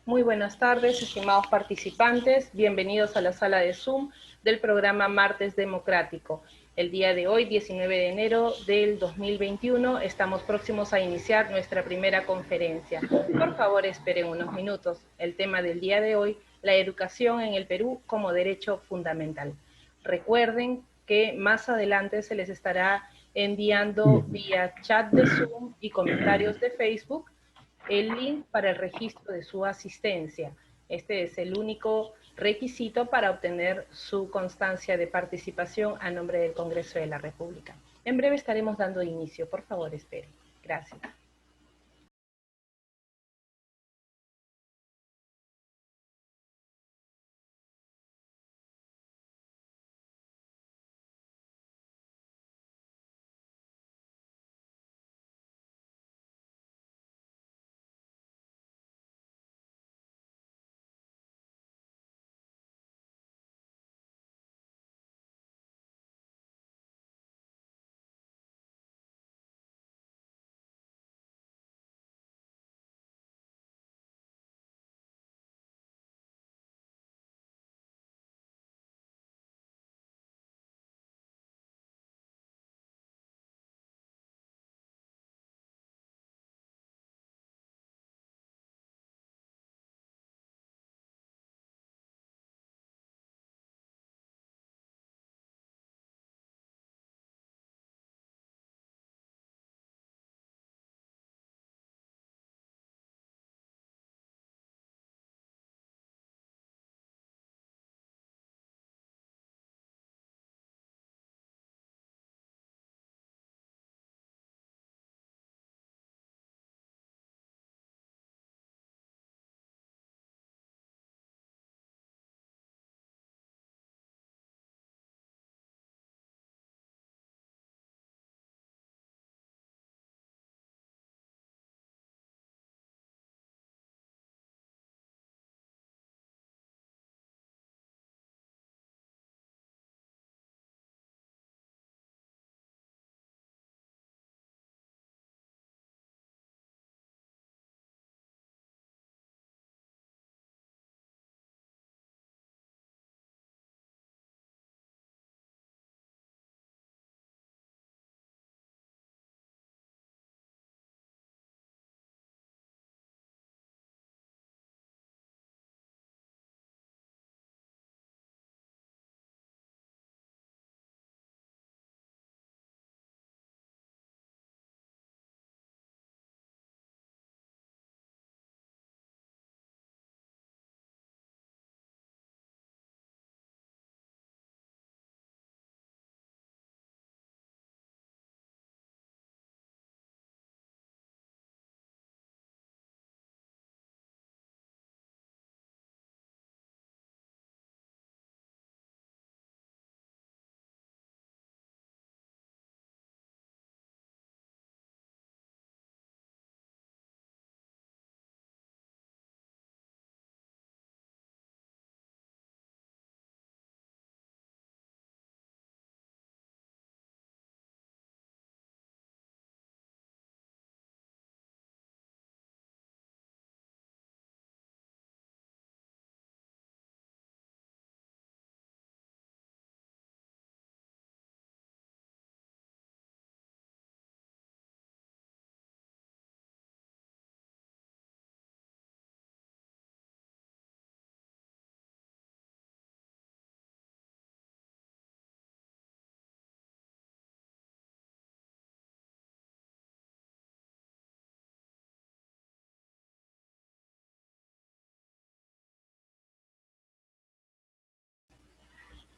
Muy buenas tardes, estimados participantes. Bienvenidos a la sala de Zoom del programa Martes Democrático. El día de hoy, 19 de enero del 2021, estamos próximos a iniciar nuestra primera conferencia. Por favor, esperen unos minutos. El tema del día de hoy, la educación en el Perú como derecho fundamental. Recuerden que más adelante se les estará enviando vía chat de Zoom y comentarios de Facebook el link para el registro de su asistencia. Este es el único requisito para obtener su constancia de participación a nombre del Congreso de la República. En breve estaremos dando inicio. Por favor, esperen. Gracias.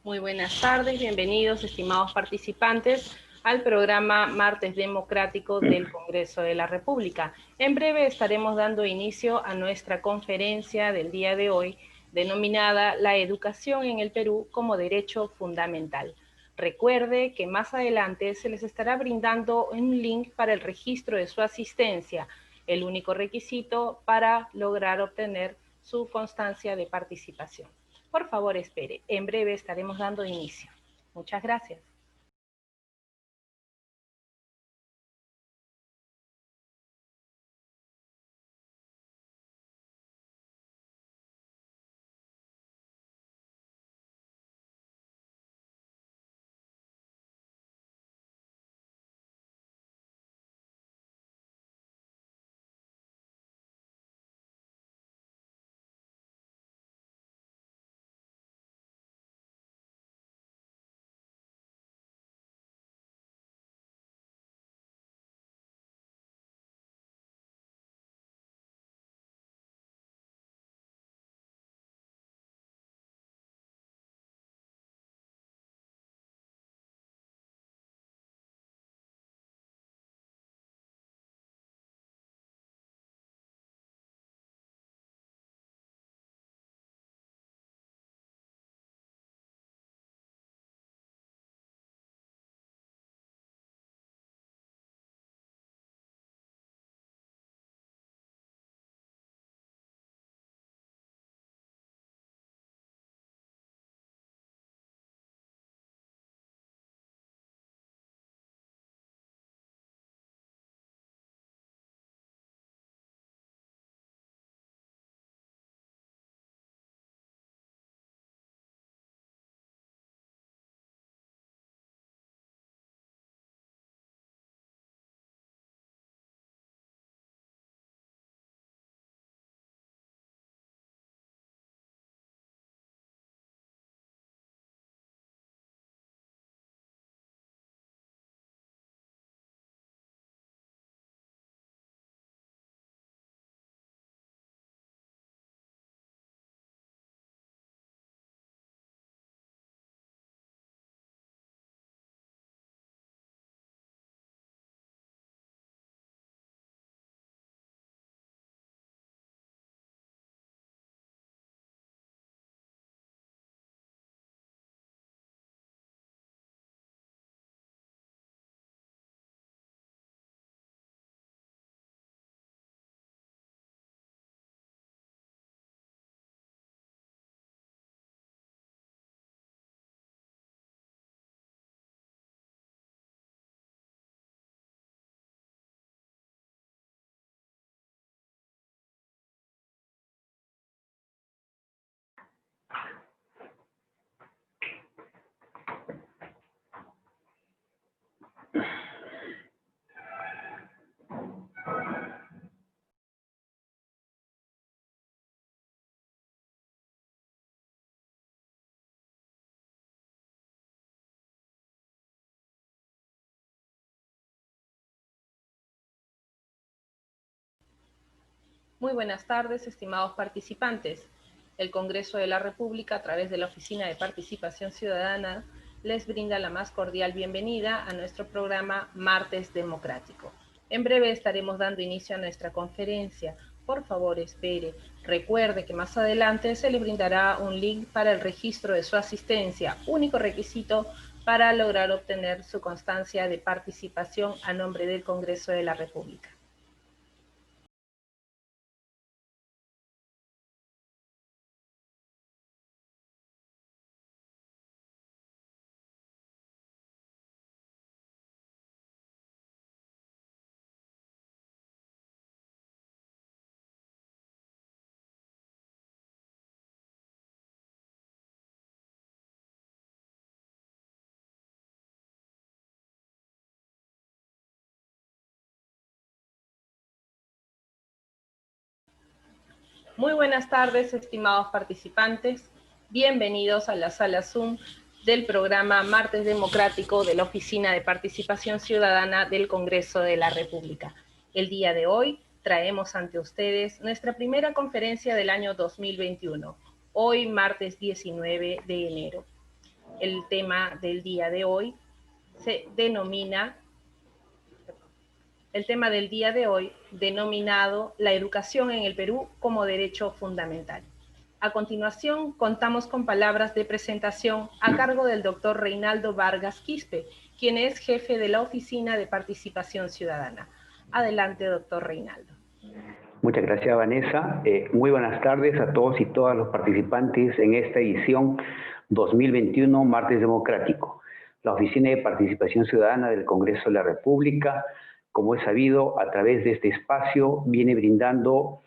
Muy buenas tardes, bienvenidos, estimados participantes, al programa Martes Democrático del Congreso de la República. En breve estaremos dando inicio a nuestra conferencia del día de hoy, denominada La educación en el Perú como derecho fundamental. Recuerde que más adelante se les estará brindando un link para el registro de su asistencia, el único requisito para lograr obtener su constancia de participación. Por favor, espere. En breve estaremos dando inicio. Muchas gracias. Muy buenas tardes, estimados participantes. El Congreso de la República, a través de la Oficina de Participación Ciudadana, les brinda la más cordial bienvenida a nuestro programa Martes Democrático. En breve estaremos dando inicio a nuestra conferencia. Por favor, espere. Recuerde que más adelante se le brindará un link para el registro de su asistencia, único requisito para lograr obtener su constancia de participación a nombre del Congreso de la República. Muy buenas tardes, estimados participantes. Bienvenidos a la sala Zoom del programa Martes Democrático de la Oficina de Participación Ciudadana del Congreso de la República. El día de hoy traemos ante ustedes nuestra primera conferencia del año 2021, hoy martes 19 de enero. El tema del día de hoy se denomina denominado La educación en el Perú como derecho fundamental. A continuación, contamos con palabras de presentación a cargo del doctor Reinaldo Vargas Quispe, quien es jefe de la Oficina de Participación Ciudadana. Adelante, doctor Reinaldo. Muchas gracias, Vanessa. Muy buenas tardes a todos y todas los participantes en esta edición 2021 Martes Democrático. La Oficina de Participación Ciudadana del Congreso de la República, como es sabido, a través de este espacio viene brindando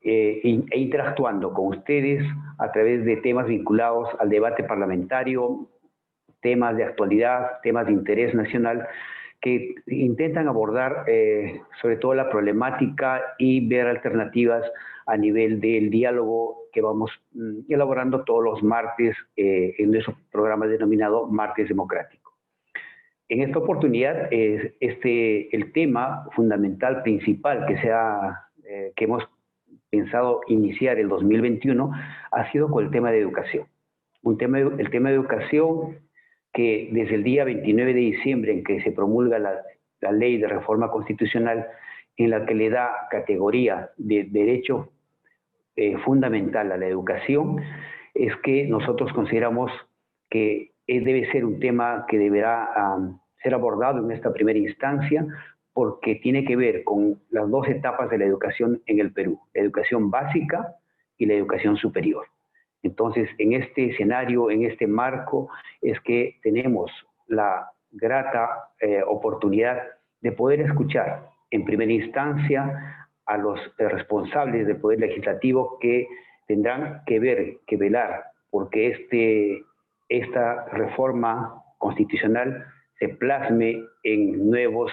e interactuando con ustedes a través de temas vinculados al debate parlamentario, temas de actualidad, temas de interés nacional, que intentan abordar sobre todo la problemática y ver alternativas a nivel del diálogo que vamos elaborando todos los martes en nuestro programa denominado Martes Democrático. En esta oportunidad, el tema fundamental, principal que hemos pensado iniciar el 2021 ha sido con el tema de educación. El tema de educación que desde el día 29 de diciembre en que se promulga la ley de reforma constitucional en la que le da categoría de derecho fundamental a la educación, es que nosotros consideramos que debe ser un tema que deberá ser abordado en esta primera instancia porque tiene que ver con las dos etapas de la educación en el Perú, la educación básica y la educación superior. Entonces, en este escenario, en este marco, es que tenemos la grata oportunidad de poder escuchar en primera instancia a los responsables del Poder Legislativo que tendrán que ver, que velar, porque esta reforma constitucional se plasme en nuevos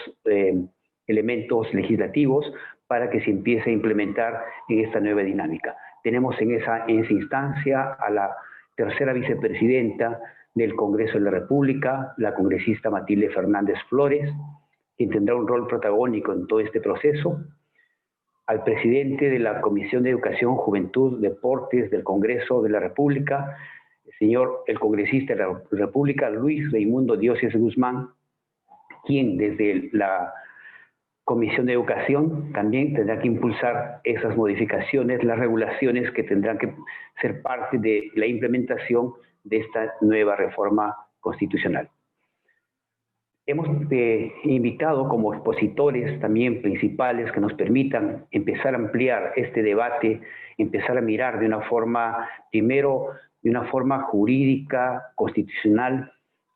elementos legislativos para que se empiece a implementar en esta nueva dinámica. Tenemos en esa instancia a la tercera vicepresidenta del Congreso de la República, la congresista Matilde Fernández Flores, quien tendrá un rol protagónico en todo este proceso, al presidente de la Comisión de Educación, Juventud, Deportes del Congreso de la República, el congresista de la República, Luis Raimundo Dioses Guzmán, quien desde la Comisión de Educación también tendrá que impulsar esas modificaciones, las regulaciones que tendrán que ser parte de la implementación de esta nueva reforma constitucional. Hemos invitado como expositores también principales que nos permitan empezar a ampliar este debate, empezar a mirar de una forma, primero, de una forma jurídica, constitucional,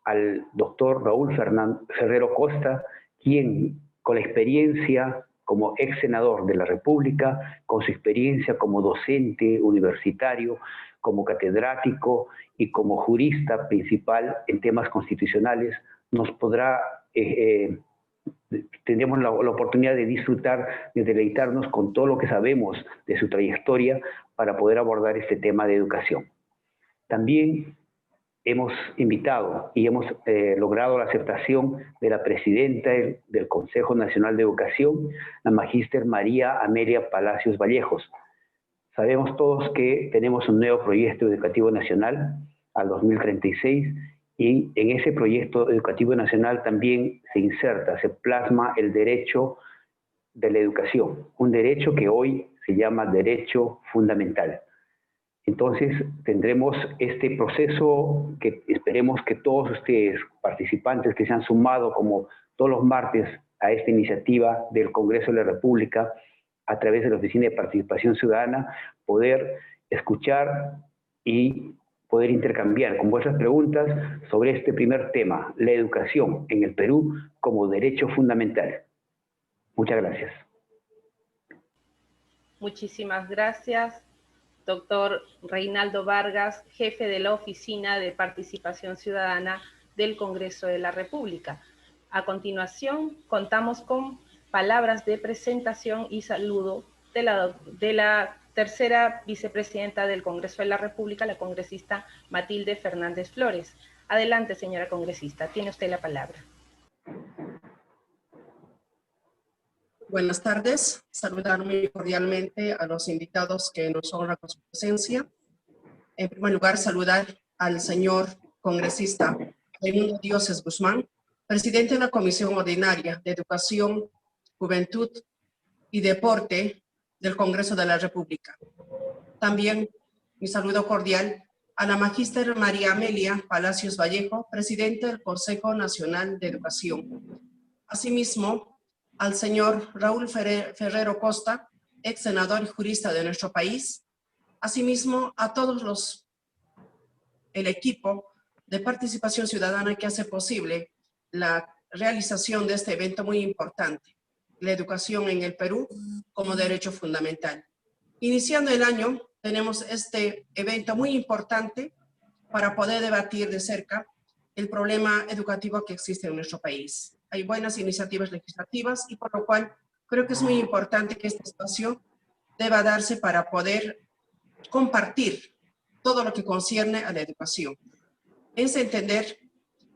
al doctor Raúl Ferrero Costa, quien con la experiencia como ex senador de la República, con su experiencia como docente universitario, como catedrático y como jurista principal en temas constitucionales, nos podrá, tendremos la oportunidad de disfrutar, de deleitarnos con todo lo que sabemos de su trayectoria para poder abordar este tema de educación. También hemos invitado y hemos logrado la aceptación de la presidenta del Consejo Nacional de Educación, la magíster María Amelia Palacios Vallejos. Sabemos todos que tenemos un nuevo proyecto educativo nacional al 2036 y en ese proyecto educativo nacional también se inserta, se plasma el derecho de la educación, un derecho que hoy se llama derecho fundamental. Entonces tendremos este proceso que esperemos que todos ustedes, participantes que se han sumado como todos los martes a esta iniciativa del Congreso de la República, a través de la Oficina de Participación Ciudadana, poder escuchar y poder intercambiar con vuestras preguntas sobre este primer tema, la educación en el Perú como derecho fundamental. Muchas gracias. Muchísimas gracias, doctor Reinaldo Vargas, jefe de la Oficina de Participación Ciudadana del Congreso de la República. A continuación, contamos con palabras de presentación y saludo de la tercera vicepresidenta del Congreso de la República, la congresista Matilde Fernández Flores. Adelante, señora congresista, tiene usted la palabra. Buenas tardes, saludar muy cordialmente a los invitados que nos honran con su presencia. En primer lugar, saludar al señor congresista Raimundo Dioses Guzmán, presidente de la Comisión Ordinaria de Educación, Juventud y Deporte del Congreso de la República. También mi saludo cordial a la magíster María Amelia Palacios Vallejo, presidente del Consejo Nacional de Educación. Asimismo, al señor Raúl Ferrero Costa, ex senador y jurista de nuestro país. Asimismo, a todos el equipo de participación ciudadana que hace posible la realización de este evento muy importante, la educación en el Perú como derecho fundamental. Iniciando el año, tenemos este evento muy importante para poder debatir de cerca el problema educativo que existe en nuestro país. Hay buenas iniciativas legislativas y por lo cual creo que es muy importante que este espacio deba darse para poder compartir todo lo que concierne a la educación. Es entender,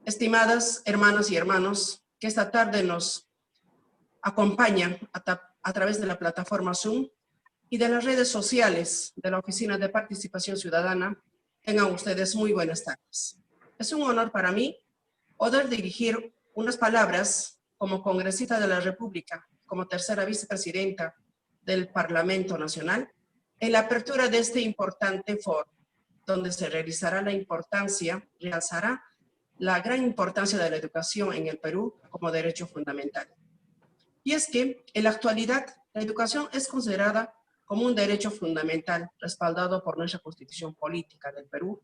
estimadas hermanas y hermanos, que esta tarde nos acompañan a través de la plataforma Zoom y de las redes sociales de la Oficina de Participación Ciudadana. Tengan ustedes muy buenas tardes. Es un honor para mí poder dirigir unas palabras como congresista de la República, como tercera vicepresidenta del Parlamento Nacional, en la apertura de este importante foro, donde se realizará realzará la gran importancia de la educación en el Perú como derecho fundamental. Y es que en la actualidad la educación es considerada como un derecho fundamental respaldado por nuestra Constitución Política del Perú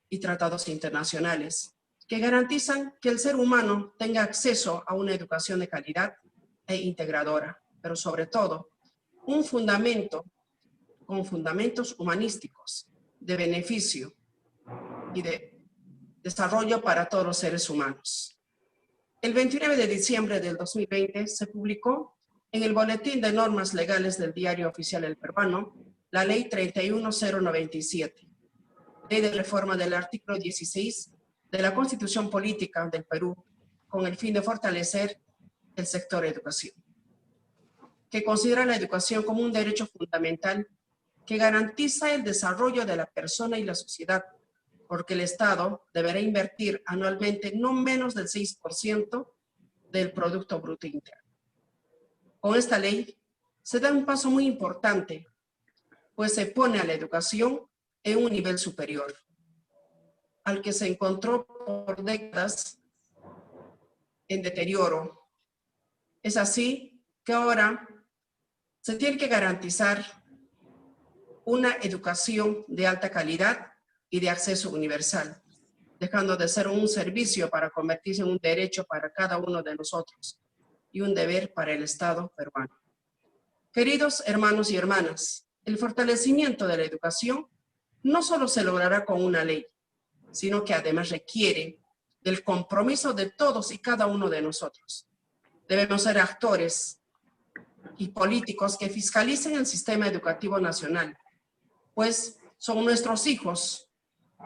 y tratados internacionales que garantizan que el ser humano tenga acceso a una educación de calidad e integradora, pero sobre todo un fundamento con fundamentos humanísticos de beneficio y de desarrollo para todos los seres humanos. El 29 de diciembre del 2020 se publicó en el Boletín de Normas Legales del Diario Oficial El Peruano la Ley 31097, Ley de Reforma del artículo 16 de la Constitución Política del Perú, con el fin de fortalecer el sector educación, que considera la educación como un derecho fundamental que garantiza el desarrollo de la persona y la sociedad, porque el Estado deberá invertir anualmente no menos del 6% del Producto Bruto Interno. Con esta ley se da un paso muy importante, pues se pone a la educación en un nivel superior, al que se encontró por décadas en deterioro. Es así que ahora se tiene que garantizar una educación de alta calidad y de acceso universal, dejando de ser un servicio para convertirse en un derecho para cada uno de nosotros y un deber para el Estado peruano. Queridos hermanos y hermanas, el fortalecimiento de la educación no solo se logrará con una ley, sino que además requiere del compromiso de todos y cada uno de nosotros. Debemos ser actores y políticos que fiscalicen el sistema educativo nacional, pues son nuestros hijos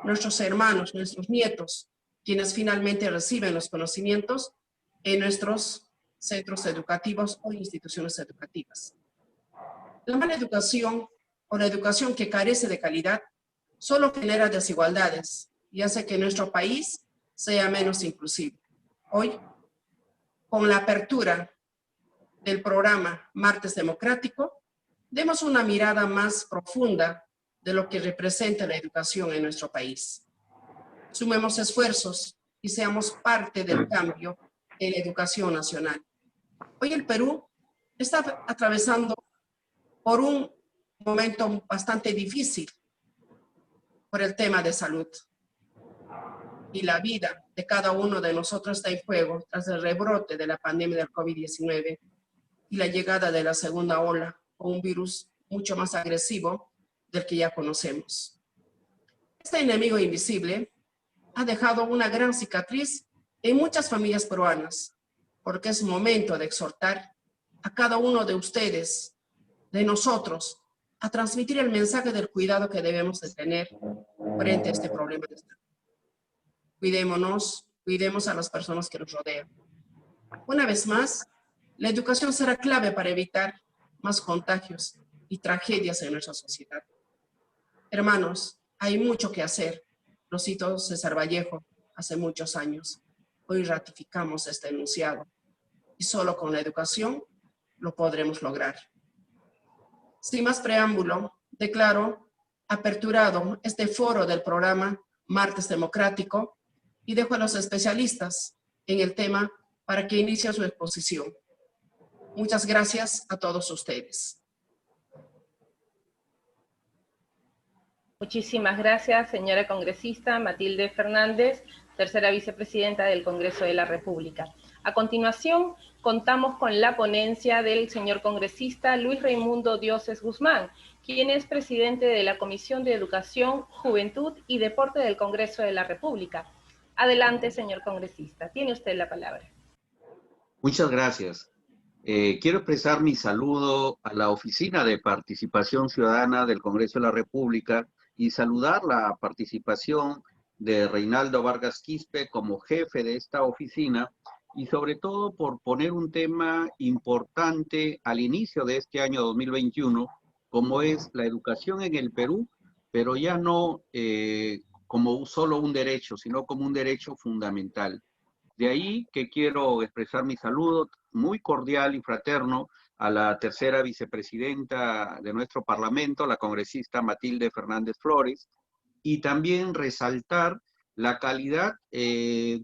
nuestros hermanos, nuestros nietos, quienes finalmente reciben los conocimientos en nuestros centros educativos o instituciones educativas. La mala educación o la educación que carece de calidad solo genera desigualdades y hace que nuestro país sea menos inclusivo. Hoy, con la apertura del programa Martes Democrático, demos una mirada más profunda de lo que representa la educación en nuestro país. Sumemos esfuerzos y seamos parte del cambio en la educación nacional. Hoy el Perú está atravesando por un momento bastante difícil por el tema de salud. Y la vida de cada uno de nosotros está en juego tras el rebrote de la pandemia del COVID-19 y la llegada de la segunda ola con un virus mucho más agresivo del que ya conocemos. Este enemigo invisible ha dejado una gran cicatriz en muchas familias peruanas, porque es momento de exhortar a cada uno de ustedes, de nosotros, a transmitir el mensaje del cuidado que debemos de tener frente a este problema de salud. Cuidémonos, cuidemos a las personas que nos rodean. Una vez más, la educación será clave para evitar más contagios y tragedias en nuestra sociedad. Hermanos, hay mucho que hacer. Lo citó César Vallejo hace muchos años. Hoy ratificamos este enunciado y solo con la educación lo podremos lograr. Sin más preámbulo, declaro aperturado este foro del programa Martes Democrático y dejo a los especialistas en el tema para que inicien su exposición. Muchas gracias a todos ustedes. Muchísimas gracias, señora congresista Matilde Fernández, tercera vicepresidenta del Congreso de la República. A continuación, contamos con la ponencia del señor congresista Luis Raimundo Dioses Guzmán, quien es presidente de la Comisión de Educación, Juventud y Deporte del Congreso de la República. Adelante, señor congresista, tiene usted la palabra. Muchas gracias. Quiero expresar mi saludo a la Oficina de Participación Ciudadana del Congreso de la República y saludar la participación de Reinaldo Vargas Quispe como jefe de esta oficina y sobre todo por poner un tema importante al inicio de este año 2021, como es la educación en el Perú, pero ya no como solo un derecho, sino como un derecho fundamental. De ahí que quiero expresar mi saludo muy cordial y fraterno a la tercera vicepresidenta de nuestro Parlamento, la congresista Matilde Fernández Flores, y también resaltar la calidad que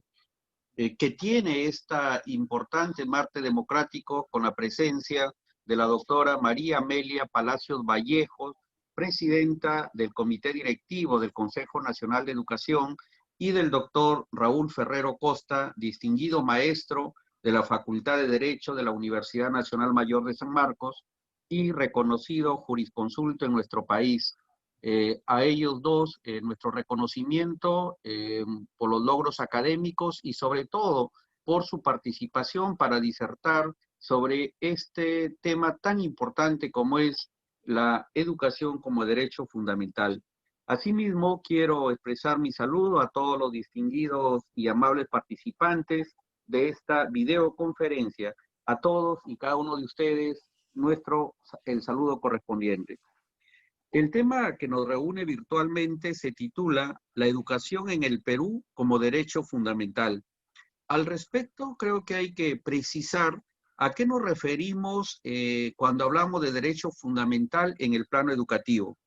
tiene esta importante martes democrático con la presencia de la doctora María Amelia Palacios Vallejos, presidenta del Comité Directivo del Consejo Nacional de Educación, y del doctor Raúl Ferrero Costa, distinguido maestro de la Facultad de Derecho de la Universidad Nacional Mayor de San Marcos y reconocido jurisconsulto en nuestro país. A ellos dos, nuestro reconocimiento por los logros académicos y sobre todo por su participación para disertar sobre este tema tan importante como es la educación como derecho fundamental. Asimismo, quiero expresar mi saludo a todos los distinguidos y amables participantes de esta videoconferencia. A todos y cada uno de ustedes, el saludo correspondiente. El tema que nos reúne virtualmente se titula La educación en el Perú como derecho fundamental. Al respecto, creo que hay que precisar a qué nos referimos cuando hablamos de derecho fundamental en el plano educativo.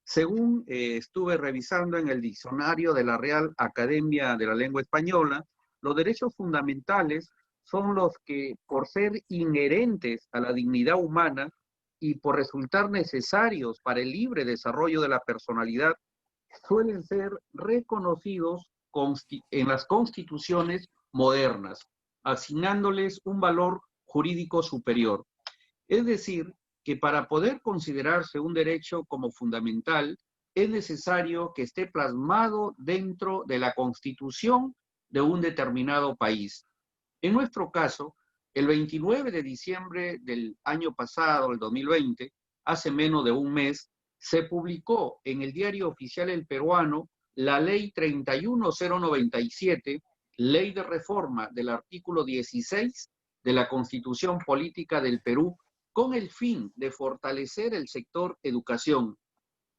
Según estuve revisando en el diccionario de la Real Academia de la Lengua Española, los derechos fundamentales son los que, por ser inherentes a la dignidad humana y por resultar necesarios para el libre desarrollo de la personalidad, suelen ser reconocidos en las constituciones modernas, asignándoles un valor jurídico superior. Es decir, que para poder considerarse un derecho como fundamental, es necesario que esté plasmado dentro de la Constitución de un determinado país. En nuestro caso, el 29 de diciembre del año pasado, el 2020, hace menos de un mes, se publicó en el Diario Oficial El Peruano la Ley 31097, Ley de Reforma del artículo 16 de la Constitución Política del Perú, con el fin de fortalecer el sector educación.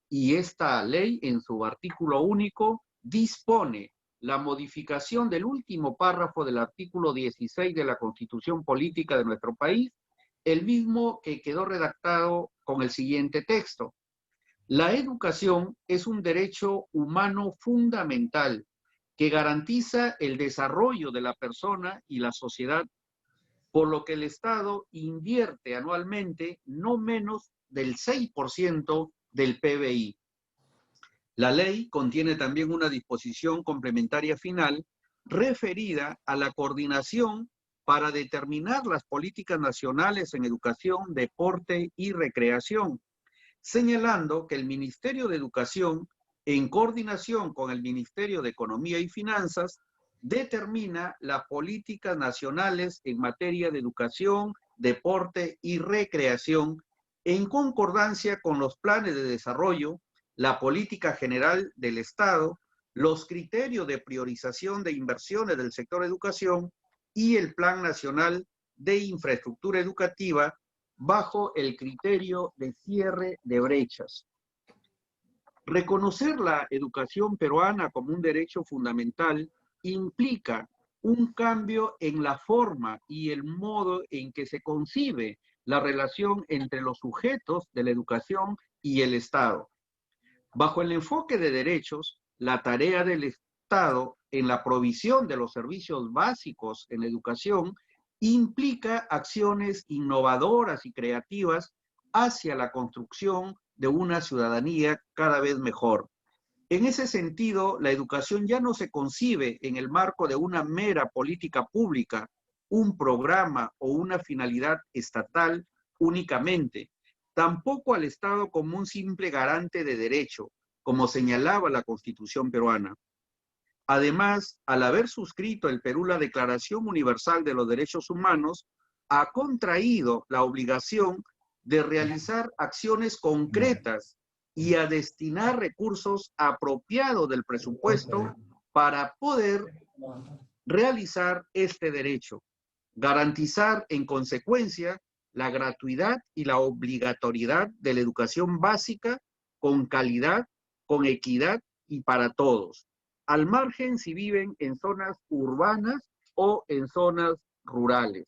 Y esta ley, en su artículo único, dispone la modificación del último párrafo del artículo 16 de la Constitución Política de nuestro país, el mismo que quedó redactado con el siguiente texto. La educación es un derecho humano fundamental que garantiza el desarrollo de la persona y la sociedad, por lo que el Estado invierte anualmente no menos del 6% del PBI. La ley contiene también una disposición complementaria final referida a la coordinación para determinar las políticas nacionales en educación, deporte y recreación, señalando que el Ministerio de Educación, en coordinación con el Ministerio de Economía y Finanzas, determina las políticas nacionales en materia de educación, deporte y recreación, en concordancia con los planes de desarrollo, la política general del Estado, los criterios de priorización de inversiones del sector educación y el Plan Nacional de Infraestructura Educativa bajo el criterio de cierre de brechas. Reconocer la educación peruana como un derecho fundamental implica un cambio en la forma y el modo en que se concibe la relación entre los sujetos de la educación y el Estado. Bajo el enfoque de derechos, la tarea del Estado en la provisión de los servicios básicos en educación implica acciones innovadoras y creativas hacia la construcción de una ciudadanía cada vez mejor. En ese sentido, la educación ya no se concibe en el marco de una mera política pública, un programa o una finalidad estatal únicamente, tampoco al Estado como un simple garante de derecho, como señalaba la Constitución peruana. Además, al haber suscrito el Perú la Declaración Universal de los Derechos Humanos, ha contraído la obligación de realizar acciones concretas y a destinar recursos apropiados del presupuesto para poder realizar este derecho, garantizar en consecuencia la gratuidad y la obligatoriedad de la educación básica con calidad, con equidad y para todos, al margen si viven en zonas urbanas o en zonas rurales.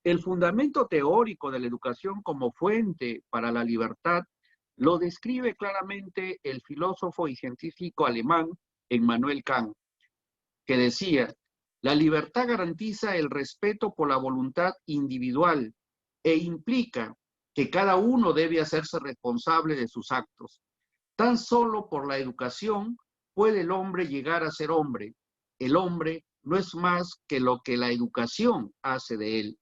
El fundamento teórico de la educación como fuente para la libertad lo describe claramente el filósofo y científico alemán Immanuel Kant, que decía: la libertad garantiza el respeto por la voluntad individual e implica que cada uno debe hacerse responsable de sus actos. Tan solo por la educación puede el hombre llegar a ser hombre. El hombre no es más que lo que la educación hace de él.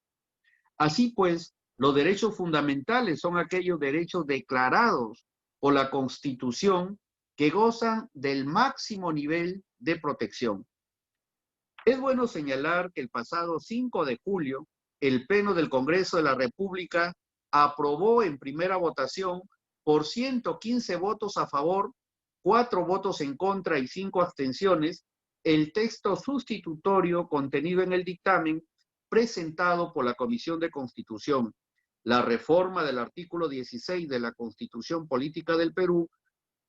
Así pues, los derechos fundamentales son aquellos derechos declarados por la Constitución que gozan del máximo nivel de protección. Es bueno señalar que el pasado 5 de julio, el Pleno del Congreso de la República aprobó en primera votación por 115 votos a favor, 4 votos en contra y 5 abstenciones, el texto sustitutorio contenido en el dictamen presentado por la Comisión de Constitución, la reforma del artículo 16 de la Constitución Política del Perú,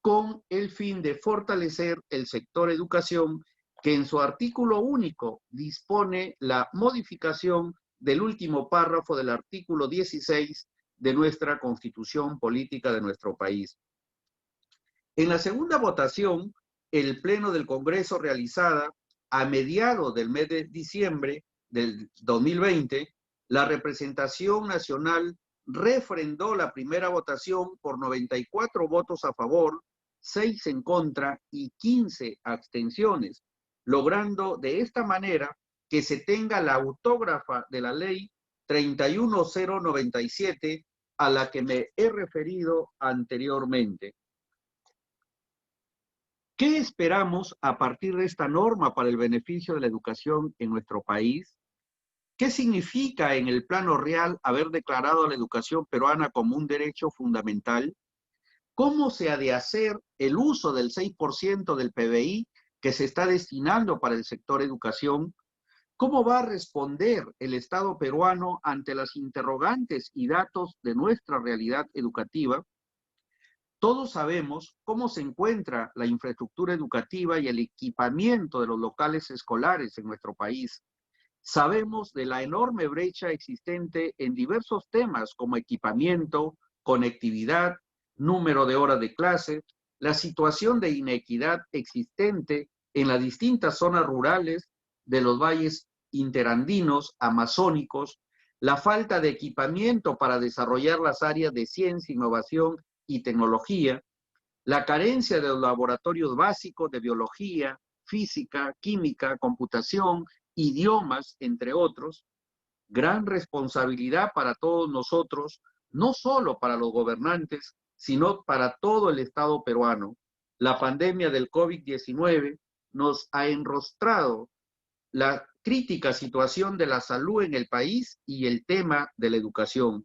con el fin de fortalecer el sector educación, que en su artículo único dispone la modificación del último párrafo del artículo 16 de nuestra Constitución Política de nuestro país. En la segunda votación, el Pleno del Congreso realizada a mediados del mes de diciembre del 2020, la representación nacional refrendó la primera votación por 94 votos a favor, 6 en contra y 15 abstenciones, logrando de esta manera que se tenga la autógrafa de la ley 31097 a la que me he referido anteriormente. ¿Qué esperamos a partir de esta norma para el beneficio de la educación en nuestro país? ¿Qué significa en el plano real haber declarado a la educación peruana como un derecho fundamental? ¿Cómo se ha de hacer el uso del 6% del PBI que se está destinando para el sector educación? ¿Cómo va a responder el Estado peruano ante las interrogantes y datos de nuestra realidad educativa? Todos sabemos cómo se encuentra la infraestructura educativa y el equipamiento de los locales escolares en nuestro país. Sabemos de la enorme brecha existente en diversos temas como equipamiento, conectividad, número de horas de clase, la situación de inequidad existente en las distintas zonas rurales de los valles interandinos, amazónicos, la falta de equipamiento para desarrollar las áreas de ciencia, innovación y tecnología, la carencia de los laboratorios básicos de biología, física, química, computación, idiomas, entre otros. Gran responsabilidad para todos nosotros, no solo para los gobernantes, sino para todo el Estado peruano. La pandemia del COVID-19 nos ha enrostrado la crítica situación de la salud en el país y el tema de la educación.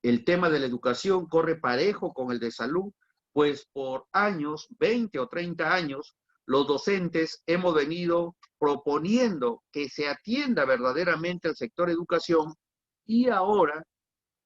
El tema de la educación corre parejo con el de salud, pues por años, 20 o 30 años, los docentes hemos venido proponiendo que se atienda verdaderamente al sector educación y ahora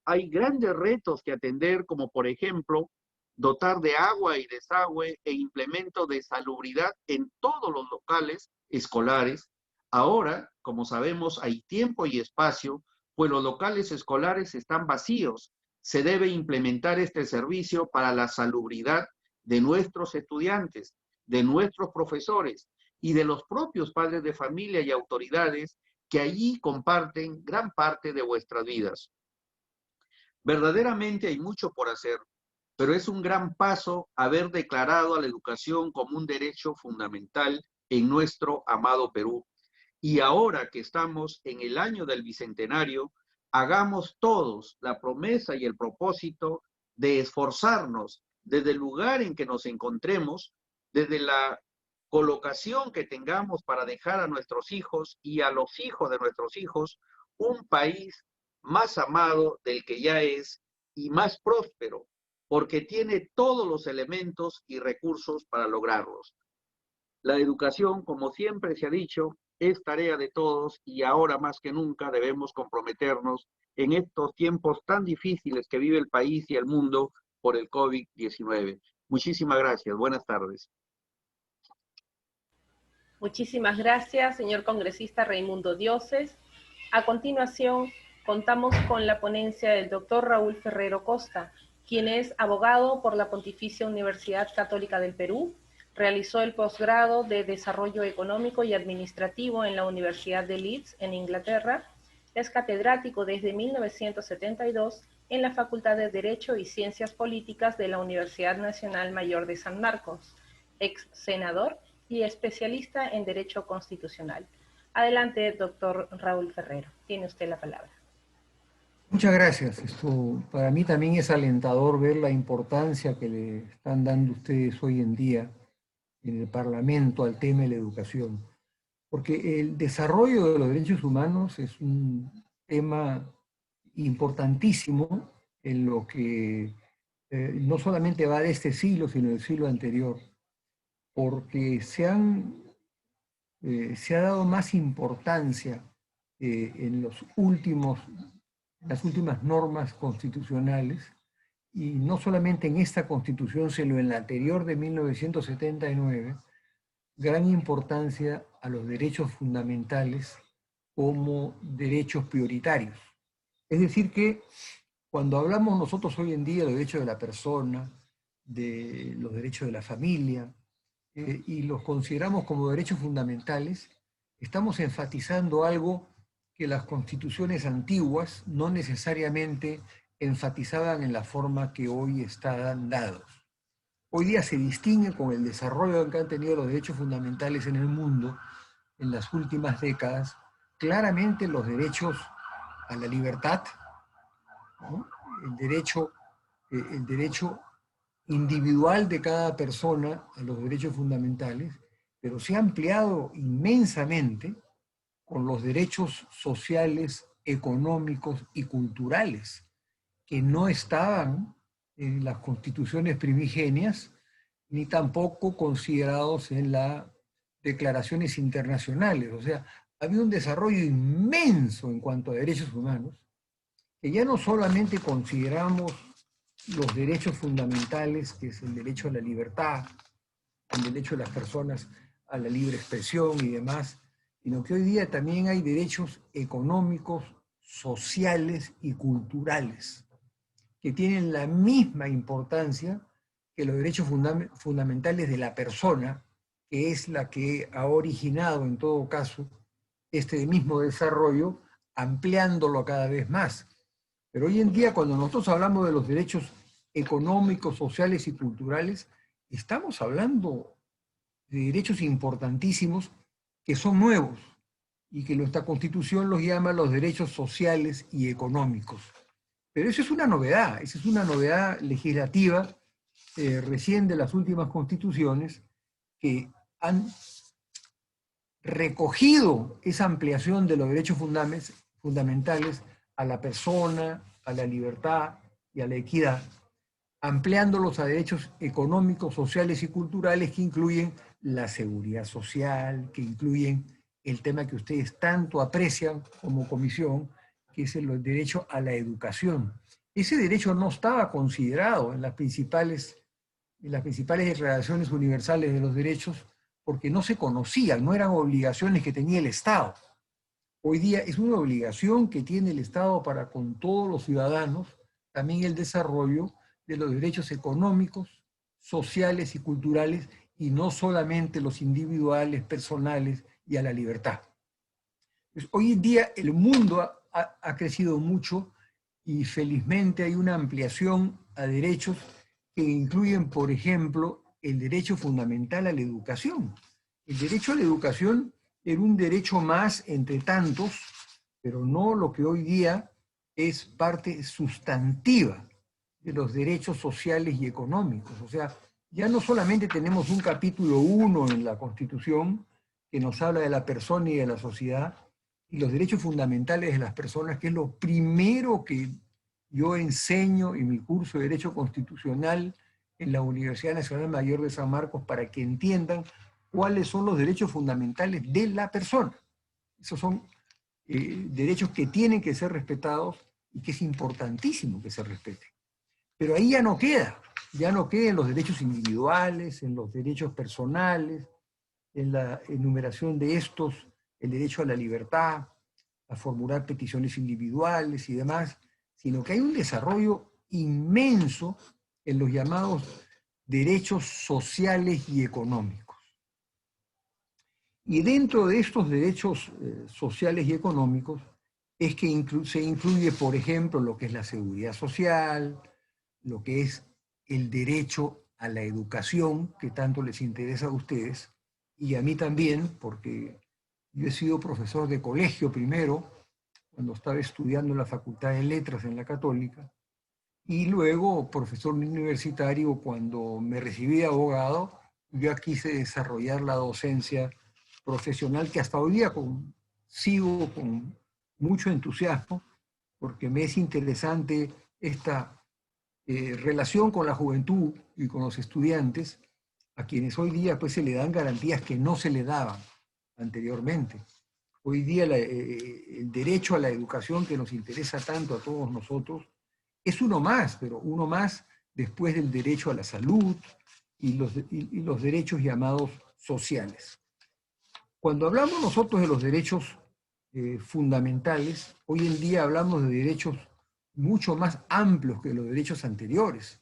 hay grandes retos que atender, como por ejemplo, dotar de agua y desagüe e implemento de salubridad en todos los locales escolares. Ahora, como sabemos, hay tiempo y espacio, pues los locales escolares están vacíos. Se debe implementar este servicio para la salubridad de nuestros estudiantes, de nuestros profesores y de los propios padres de familia y autoridades que allí comparten gran parte de vuestras vidas. Verdaderamente hay mucho por hacer, pero es un gran paso haber declarado a la educación como un derecho fundamental en nuestro amado Perú. Y ahora que estamos en el año del Bicentenario, hagamos todos la promesa y el propósito de esforzarnos desde el lugar en que nos encontremos, desde la colocación que tengamos para dejar a nuestros hijos y a los hijos de nuestros hijos un país más amado del que ya es y más próspero, porque tiene todos los elementos y recursos para lograrlos. La educación, como siempre se ha dicho, es tarea de todos y ahora más que nunca debemos comprometernos en estos tiempos tan difíciles que vive el país y el mundo por el COVID-19. Muchísimas gracias. Buenas tardes. Muchísimas gracias, señor congresista Raimundo Dioses. A continuación, contamos con la ponencia del doctor Raúl Ferrero Costa, quien es abogado por la Pontificia Universidad Católica del Perú. Realizó el posgrado de Desarrollo Económico y Administrativo en la Universidad de Leeds, en Inglaterra. Es catedrático desde 1972 en la Facultad de Derecho y Ciencias Políticas de la Universidad Nacional Mayor de San Marcos. Ex senador y especialista en Derecho Constitucional. Adelante, doctor Raúl Ferrero. Tiene usted la palabra. Muchas gracias. Para mí también es alentador ver la importancia que le están dando ustedes hoy en día en el Parlamento al tema de la educación. Porque el desarrollo de los derechos humanos es un tema importantísimo en lo que no solamente va de este siglo, sino del siglo anterior. Porque se ha dado más importancia en las últimas normas constitucionales, y no solamente en esta Constitución, sino en la anterior de 1979, gran importancia a los derechos fundamentales como derechos prioritarios. Es decir que cuando hablamos nosotros hoy en día de los derechos de la persona, de los derechos de la familia, y los consideramos como derechos fundamentales, estamos enfatizando algo que las constituciones antiguas no necesariamente enfatizaban en la forma que hoy están dados. Hoy día se distingue con el desarrollo que han tenido los derechos fundamentales en el mundo en las últimas décadas, claramente los derechos a la libertad, ¿no? el derecho individual de cada persona a los derechos fundamentales, pero se ha ampliado inmensamente con los derechos sociales, económicos y culturales, que no estaban en las constituciones primigenias, ni tampoco considerados en las declaraciones internacionales. O sea, había un desarrollo inmenso en cuanto a derechos humanos, que ya no solamente consideramos los derechos fundamentales, que es el derecho a la libertad, el derecho de las personas a la libre expresión y demás, sino que hoy día también hay derechos económicos, sociales y culturales, que tienen la misma importancia que los derechos fundamentales de la persona, que es la que ha originado en todo caso este mismo desarrollo, ampliándolo cada vez más. Pero hoy en día, cuando nosotros hablamos de los derechos económicos, sociales y culturales, estamos hablando de derechos importantísimos que son nuevos y que nuestra Constitución los llama los derechos sociales y económicos. Pero eso es una novedad, esa es una novedad legislativa recién de las últimas constituciones que han recogido esa ampliación de los derechos fundamentales a la persona, a la libertad y a la equidad, ampliándolos a derechos económicos, sociales y culturales que incluyen la seguridad social, que incluyen el tema que ustedes tanto aprecian como comisión, que es el derecho a la educación. Ese derecho no estaba considerado en las principales declaraciones universales de los derechos porque no se conocían, no eran obligaciones que tenía el Estado. Hoy día es una obligación que tiene el Estado para con todos los ciudadanos, también el desarrollo de los derechos económicos, sociales y culturales, y no solamente los individuales, personales y a la libertad. Pues hoy en día el mundo ha crecido mucho y felizmente hay una ampliación a derechos que incluyen, por ejemplo, el derecho fundamental a la educación. El derecho a la educación era un derecho más entre tantos, pero no lo que hoy día es parte sustantiva de los derechos sociales y económicos. O sea, ya no solamente tenemos un capítulo 1 en la Constitución que nos habla de la persona y de la sociedad y los derechos fundamentales de las personas, que es lo primero que yo enseño en mi curso de Derecho Constitucional en la Universidad Nacional Mayor de San Marcos para que entiendan cuáles son los derechos fundamentales de la persona. Esos son derechos que tienen que ser respetados y que es importantísimo que se respeten. Pero ahí ya no queda en los derechos individuales, en los derechos personales, en la enumeración de estos, el derecho a la libertad, a formular peticiones individuales y demás, sino que hay un desarrollo inmenso en los llamados derechos sociales y económicos. Y dentro de estos derechos sociales y económicos es que se incluye, por ejemplo, lo que es la seguridad social, lo que es el derecho a la educación, que tanto les interesa a ustedes, y a mí también, porque yo he sido profesor de colegio primero, cuando estaba estudiando en la Facultad de Letras en la Católica, y luego profesor universitario cuando me recibí de abogado. Yo quise desarrollar la docencia profesional que hasta hoy día sigo con mucho entusiasmo, porque me es interesante esta relación con la juventud y con los estudiantes, a quienes hoy día pues se le dan garantías que no se le daban anteriormente. Hoy día el derecho a la educación que nos interesa tanto a todos nosotros es uno más, pero uno más después del derecho a la salud y los derechos llamados sociales. Cuando hablamos nosotros de los derechos fundamentales, hoy en día hablamos de derechos mucho más amplios que los derechos anteriores.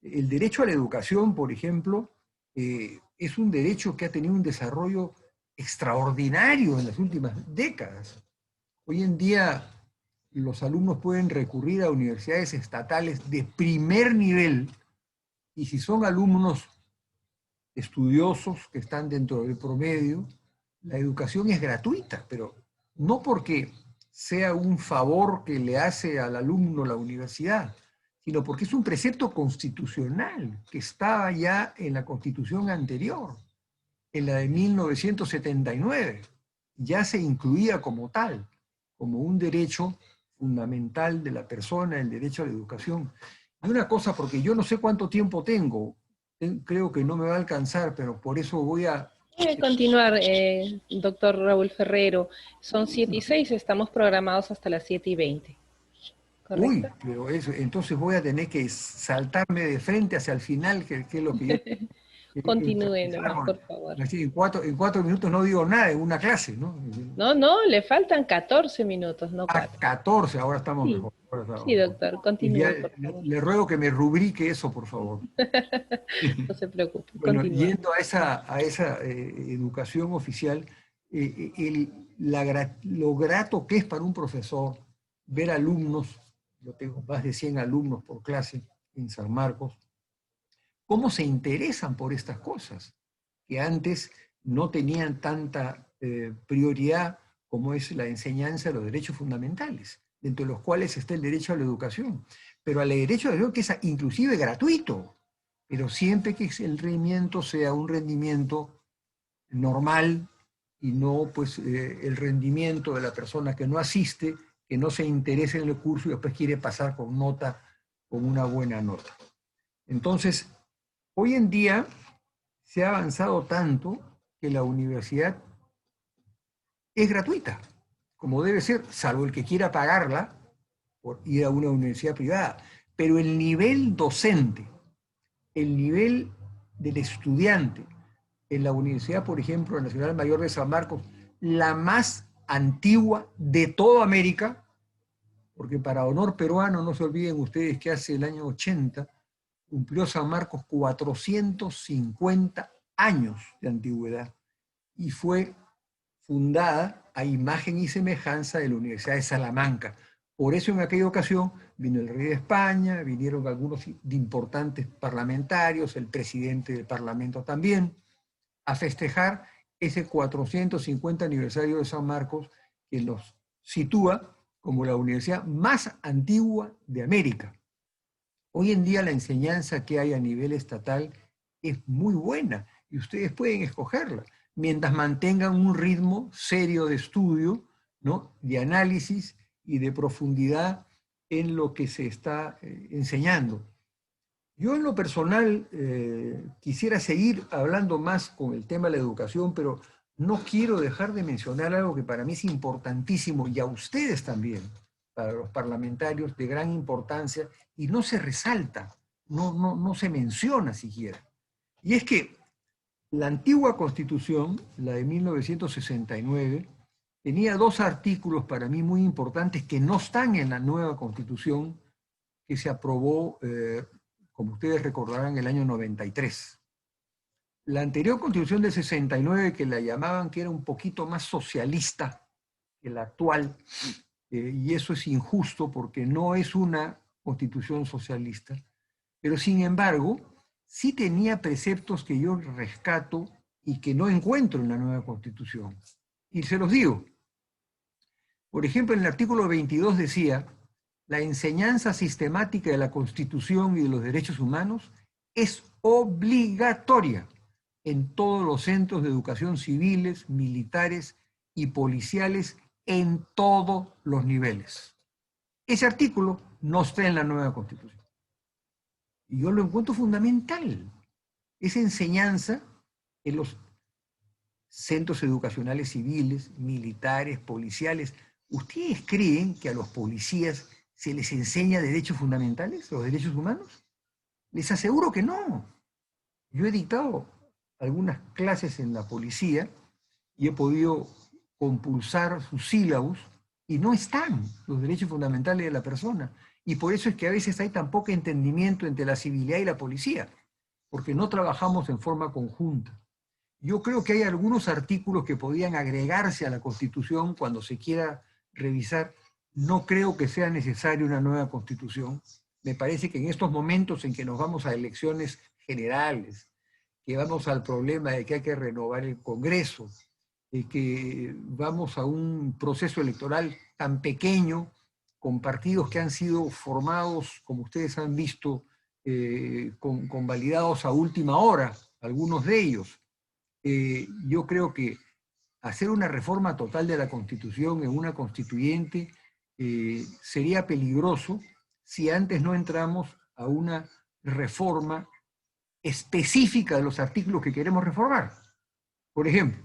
El derecho a la educación, por ejemplo, es un derecho que ha tenido un desarrollo extraordinario en las últimas décadas. Hoy en día los alumnos pueden recurrir a universidades estatales de primer nivel y si son alumnos estudiosos que están dentro del promedio, la educación es gratuita, pero no porque sea un favor que le hace al alumno la universidad, sino porque es un precepto constitucional que estaba ya en la Constitución anterior, en la de 1979. Ya se incluía como tal, como un derecho fundamental de la persona, el derecho a la educación. Hay una cosa, porque yo no sé cuánto tiempo tengo, creo que no me va a alcanzar, pero por eso voy a... Puede continuar, doctor Raúl Ferrero. Son 7:06, estamos programados hasta las 7:20. ¿Correcto? Uy, pero eso, entonces voy a tener que saltarme de frente hacia el final, que es lo que yo... Continúe nomás, por favor. Así, en 4 minutos no digo nada en una clase, ¿no? No, le faltan 14 minutos, no A 4. 14, ahora estamos Sí, mejor. sí, doctor, Y ya continúe, por favor. le ruego que me rubrique eso, por favor. No se preocupe, Bueno, continúe. yendo a esa educación oficial, lo grato que es para un profesor ver alumnos, yo tengo más de 100 alumnos por clase en San Marcos, cómo se interesan por estas cosas, que antes no tenían tanta prioridad como es la enseñanza de los derechos fundamentales, dentro de los cuales está el derecho a la educación, pero al derecho a la educación que es inclusive gratuito, pero siempre que el rendimiento sea un rendimiento normal y no pues el rendimiento de la persona que no asiste, que no se interesa en el curso y después quiere pasar con una buena nota. Entonces, hoy en día se ha avanzado tanto que la universidad es gratuita, como debe ser, salvo el que quiera pagarla por ir a una universidad privada. Pero el nivel docente, el nivel del estudiante en la Universidad, por ejemplo, Nacional Mayor de San Marcos, la más antigua de toda América, porque para honor peruano, no se olviden ustedes que hace el año 80 cumplió San Marcos 450 años de antigüedad y fue fundada a imagen y semejanza de la Universidad de Salamanca. Por eso en aquella ocasión vino el rey de España, vinieron algunos importantes parlamentarios, el presidente del Parlamento también, a festejar ese 450 aniversario de San Marcos que los sitúa como la universidad más antigua de América. Hoy en día la enseñanza que hay a nivel estatal es muy buena y ustedes pueden escogerla, mientras mantengan un ritmo serio de estudio, ¿no?, de análisis y de profundidad en lo que se está enseñando. Yo en lo personal quisiera seguir hablando más con el tema de la educación, pero no quiero dejar de mencionar algo que para mí es importantísimo y a ustedes también, para los parlamentarios, de gran importancia, y no se resalta, no se menciona siquiera. Y es que la antigua Constitución, la de 1969, tenía 2 artículos para mí muy importantes que no están en la nueva Constitución que se aprobó, como ustedes recordarán, en el año 93. La anterior Constitución del 69, que la llamaban que era un poquito más socialista que la actual, y eso es injusto porque no es una Constitución socialista, pero sin embargo, sí tenía preceptos que yo rescato y que no encuentro en la nueva Constitución. Y se los digo. Por ejemplo, en el artículo 22 decía: la enseñanza sistemática de la Constitución y de los derechos humanos es obligatoria en todos los centros de educación civiles, militares y policiales en todos los niveles. Ese artículo no está en la nueva Constitución. Y yo lo encuentro fundamental. Esa enseñanza en los centros educacionales civiles, militares, policiales. ¿Ustedes creen que a los policías se les enseña derechos fundamentales, los derechos humanos? Les aseguro que no. Yo he dictado algunas clases en la policía y he podido compulsar sus sílabos y no están los derechos fundamentales de la persona. Y por eso es que a veces hay tan poco entendimiento entre la civilidad y la policía, porque no trabajamos en forma conjunta. Yo creo que hay algunos artículos que podían agregarse a la Constitución cuando se quiera revisar. No creo que sea necesaria una nueva Constitución. Me parece que en estos momentos en que nos vamos a elecciones generales, que vamos al problema de que hay que renovar el Congreso, de que vamos a un proceso electoral tan pequeño, con partidos que han sido formados, como ustedes han visto, convalidados a última hora, algunos de ellos. Yo creo que hacer una reforma total de la Constitución en una constituyente sería peligroso si antes no entramos a una reforma específica de los artículos que queremos reformar. Por ejemplo,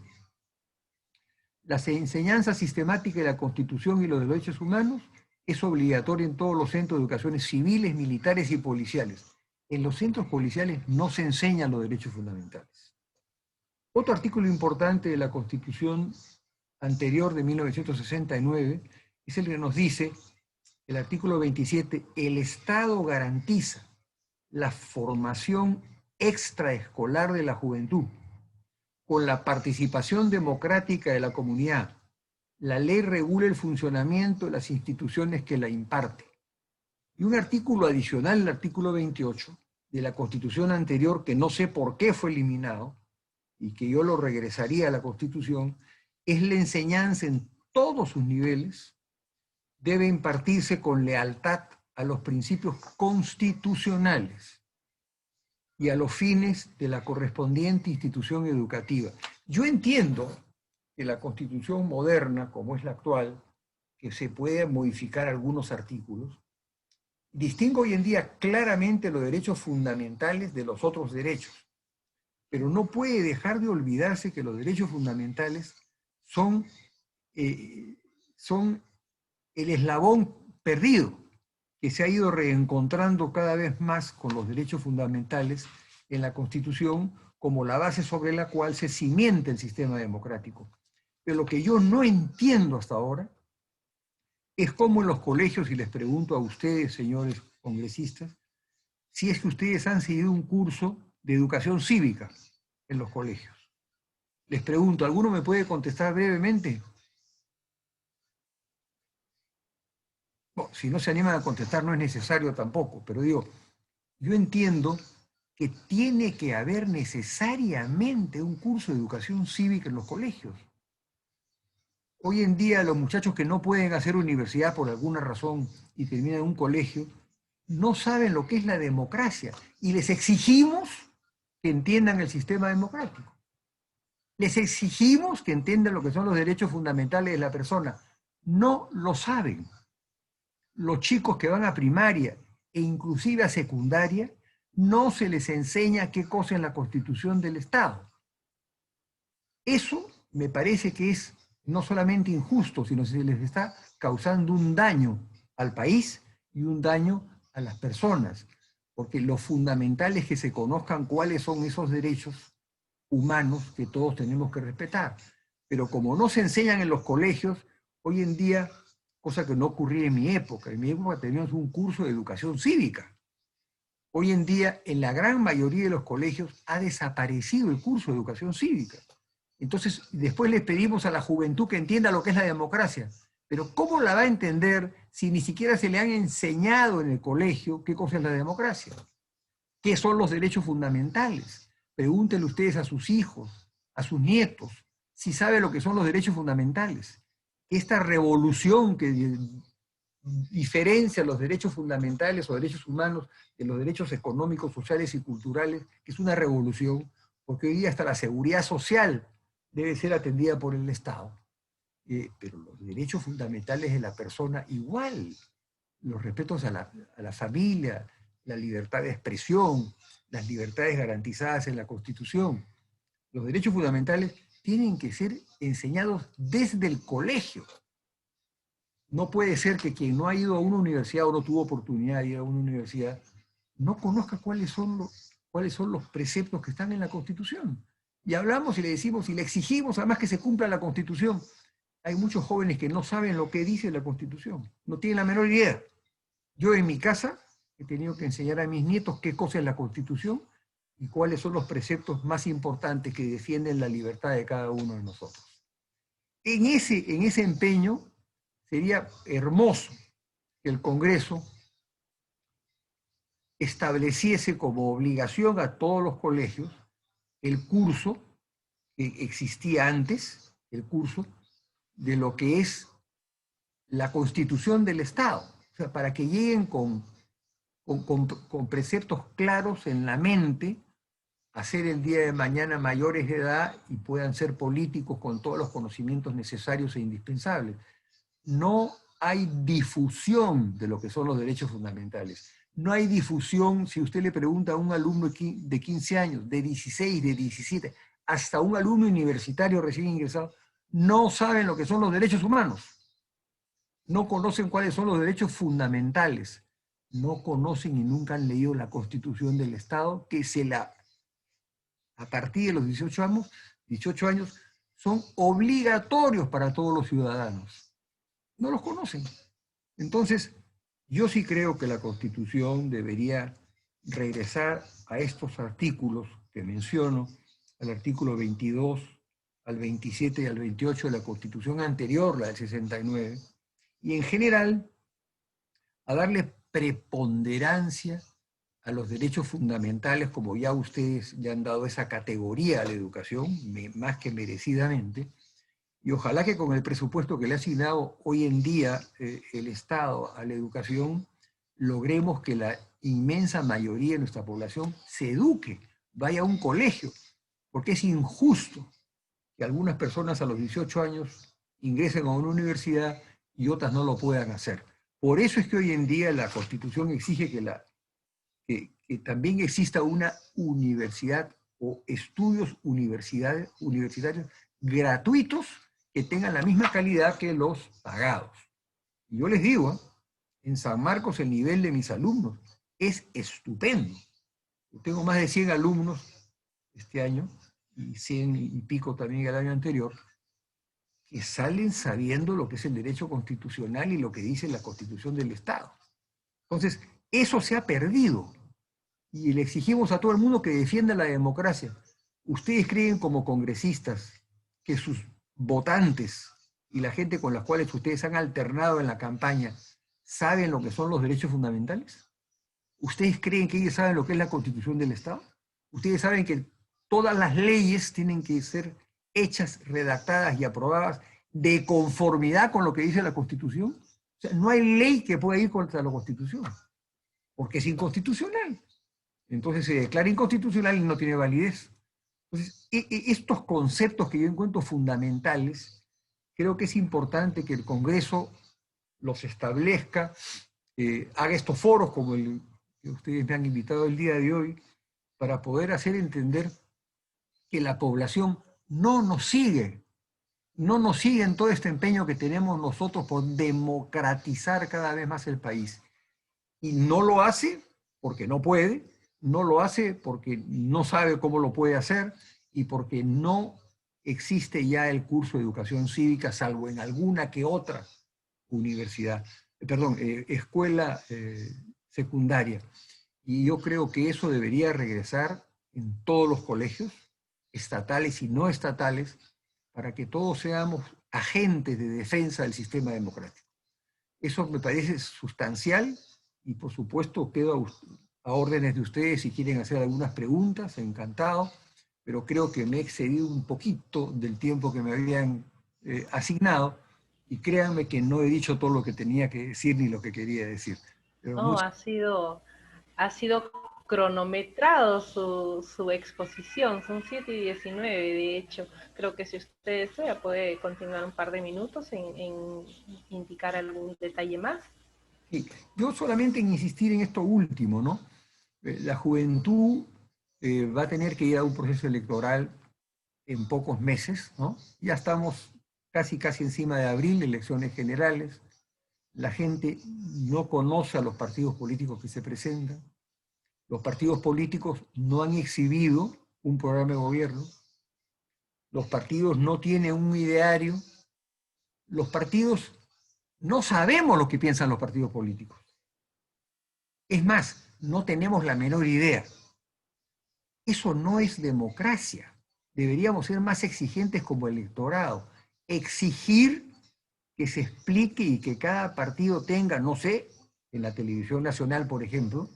la enseñanza sistemática de la Constitución y los derechos humanos es obligatoria en todos los centros de educación civiles, militares y policiales. En los centros policiales no se enseñan los derechos fundamentales. Otro artículo importante de la Constitución anterior de 1969 es el que nos dice, el artículo 27, el Estado garantiza la formación extraescolar de la juventud con la participación democrática de la comunidad. La ley regula el funcionamiento de las instituciones que la imparten. Y un artículo adicional, el artículo 28 de la Constitución anterior, que no sé por qué fue eliminado, y que yo lo regresaría a la Constitución, es la enseñanza en todos sus niveles, debe impartirse con lealtad a los principios constitucionales y a los fines de la correspondiente institución educativa. Yo entiendo que la Constitución moderna, como es la actual, que se puede modificar algunos artículos, distingue hoy en día claramente los derechos fundamentales de los otros derechos, pero no puede dejar de olvidarse que los derechos fundamentales son el eslabón perdido que se ha ido reencontrando cada vez más con los derechos fundamentales en la Constitución como la base sobre la cual se cimienta el sistema democrático. Pero lo que yo no entiendo hasta ahora es cómo en los colegios, y les pregunto a ustedes, señores congresistas, si es que ustedes han seguido un curso de educación cívica en los colegios. Les pregunto, ¿alguno me puede contestar brevemente? Bueno, si no se animan a contestar no es necesario tampoco, pero digo, yo entiendo que tiene que haber necesariamente un curso de educación cívica en los colegios. Hoy en día los muchachos que no pueden hacer universidad por alguna razón y terminan en un colegio, no saben lo que es la democracia y les exigimos que entiendan el sistema democrático. Les exigimos que entiendan lo que son los derechos fundamentales de la persona. No lo saben. Los chicos que van a primaria e inclusive a secundaria, no se les enseña qué cosa es la Constitución del Estado. Eso me parece que es no solamente injusto, sino que se les está causando un daño al país y un daño a las personas, porque lo fundamental es que se conozcan cuáles son esos derechos humanos que todos tenemos que respetar. Pero como no se enseñan en los colegios, hoy en día, cosa que no ocurría en mi época teníamos un curso de educación cívica. Hoy en día, en la gran mayoría de los colegios, ha desaparecido el curso de educación cívica. Entonces, después les pedimos a la juventud que entienda lo que es la democracia. Pero ¿cómo la va a entender si ni siquiera se le han enseñado en el colegio qué cosa es la democracia? ¿Qué son los derechos fundamentales? Pregúntenle ustedes a sus hijos, a sus nietos, si saben lo que son los derechos fundamentales. Esta revolución que diferencia los derechos fundamentales o derechos humanos de los derechos económicos, sociales y culturales, que es una revolución, porque hoy día hasta la seguridad social debe ser atendida por el Estado. Pero los derechos fundamentales de la persona igual, los respetos a la familia, la libertad de expresión, las libertades garantizadas en la Constitución. Los derechos fundamentales tienen que ser enseñados desde el colegio. No puede ser que quien no ha ido a una universidad o no tuvo oportunidad de ir a una universidad no conozca cuáles son los preceptos que están en la Constitución. Y hablamos y le decimos y le exigimos además que se cumpla la Constitución. Hay muchos jóvenes que no saben lo que dice la Constitución, no tienen la menor idea. Yo en mi casa he tenido que enseñar a mis nietos qué cosa es la Constitución y cuáles son los preceptos más importantes que defienden la libertad de cada uno de nosotros. En ese empeño sería hermoso que el Congreso estableciese como obligación a todos los colegios el curso que existía antes, el curso de lo que es la Constitución del Estado, o sea, para que lleguen con preceptos claros en la mente a ser el día de mañana mayores de edad y puedan ser políticos con todos los conocimientos necesarios e indispensables. No hay difusión de lo que son los derechos fundamentales. No hay difusión. Si usted le pregunta a un alumno de 15 años, de 16, de 17, hasta un alumno universitario recién ingresado, no saben lo que son los derechos humanos. No conocen cuáles son los derechos fundamentales. No conocen y nunca han leído la Constitución del Estado, que a partir de los 18 años son obligatorios para todos los ciudadanos. No los conocen. Entonces, yo sí creo que la Constitución debería regresar a estos artículos que menciono, al artículo 22, al 27 y al 28 de la Constitución anterior, la del 69, y en general a darle preponderancia a los derechos fundamentales, como ya ustedes ya han dado esa categoría a la educación, más que merecidamente, y ojalá que con el presupuesto que le ha asignado hoy en día el Estado a la educación, logremos que la inmensa mayoría de nuestra población se eduque, vaya a un colegio, porque es injusto que algunas personas a los 18 años ingresen a una universidad y otras no lo puedan hacer. Por eso es que hoy en día la Constitución exige que también exista una universidad o estudios universitarios gratuitos que tengan la misma calidad que los pagados. Y yo les digo, en San Marcos el nivel de mis alumnos es estupendo. Yo tengo más de 100 alumnos este año, y 100 y pico también el año anterior, que salen sabiendo lo que es el derecho constitucional y lo que dice la Constitución del Estado. Entonces, eso se ha perdido. Y le exigimos a todo el mundo que defienda la democracia. ¿Ustedes creen como congresistas que sus votantes y la gente con las cuales ustedes han alternado en la campaña saben lo que son los derechos fundamentales? ¿Ustedes creen que ellos saben lo que es la Constitución del Estado? ¿Ustedes saben que todas las leyes tienen que ser hechas, redactadas y aprobadas de conformidad con lo que dice la Constitución? O sea, no hay ley que pueda ir contra la Constitución, porque es inconstitucional. Entonces se declara inconstitucional y no tiene validez. Entonces, estos conceptos que yo encuentro fundamentales, creo que es importante que el Congreso los establezca, haga estos foros como el que ustedes me han invitado el día de hoy, para poder hacer entender que la población no nos sigue en todo este empeño que tenemos nosotros por democratizar cada vez más el país. Y no lo hace porque no puede, no lo hace porque no sabe cómo lo puede hacer y porque no existe ya el curso de educación cívica, salvo en alguna que otra escuela secundaria. Y yo creo que eso debería regresar en todos los colegios, estatales y no estatales, para que todos seamos agentes de defensa del sistema democrático. Eso me parece sustancial y por supuesto quedo a órdenes de ustedes si quieren hacer algunas preguntas, encantado, pero creo que me he excedido un poquito del tiempo que me habían asignado y créanme que no he dicho todo lo que tenía que decir ni lo que quería decir. Pero no, ha sido cronometrado su exposición, son 7:19 de hecho. Creo que si usted desea puede continuar un par de minutos en indicar algún detalle más. Sí. Yo solamente en insistir en esto último, ¿no? La juventud va a tener que ir a un proceso electoral en pocos meses, ¿no? Ya estamos casi encima de abril, elecciones generales. La gente no conoce a los partidos políticos que se presentan. Los partidos políticos no han exhibido un programa de gobierno. Los partidos no tienen un ideario. Los partidos, no sabemos lo que piensan los partidos políticos. Es más, no tenemos la menor idea. Eso no es democracia. Deberíamos ser más exigentes como electorado. Exigir que se explique y que cada partido tenga, no sé, en la televisión nacional, por ejemplo,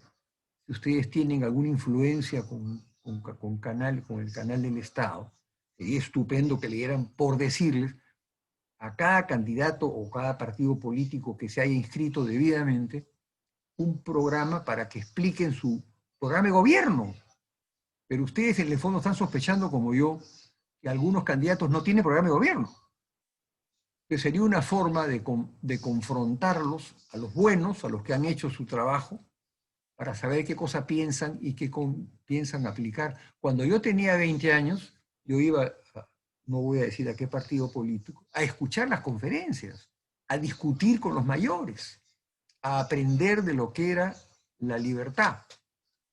si ustedes tienen alguna influencia con el canal del Estado, sería estupendo que le dieran por decirles a cada candidato o cada partido político que se haya inscrito debidamente un programa para que expliquen su programa de gobierno. Pero ustedes en el fondo están sospechando, como yo, que algunos candidatos no tienen programa de gobierno. Que sería una forma de confrontarlos, a los buenos, a los que han hecho su trabajo, para saber qué cosa piensan y qué piensan aplicar. Cuando yo tenía 20 años, yo iba, no voy a decir a qué partido político, a escuchar las conferencias, a discutir con los mayores, a aprender de lo que era la libertad.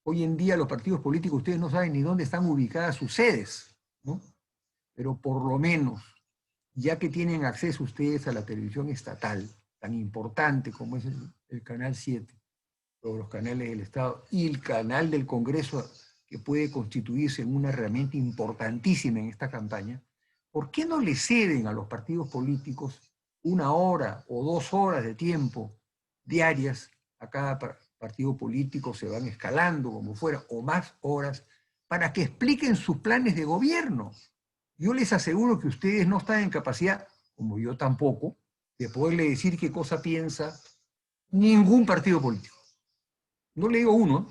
Hoy en día los partidos políticos, ustedes no saben ni dónde están ubicadas sus sedes, ¿no? Pero por lo menos, ya que tienen acceso ustedes a la televisión estatal, tan importante como es el Canal 7, o los canales del Estado, y el canal del Congreso, que puede constituirse en una herramienta importantísima en esta campaña, ¿por qué no le ceden a los partidos políticos 1 hora o 2 horas de tiempo diarias a cada partido político, se van escalando como fuera, o más horas, para que expliquen sus planes de gobierno? Yo les aseguro que ustedes no están en capacidad, como yo tampoco, de poderle decir qué cosa piensa ningún partido político. No le digo uno,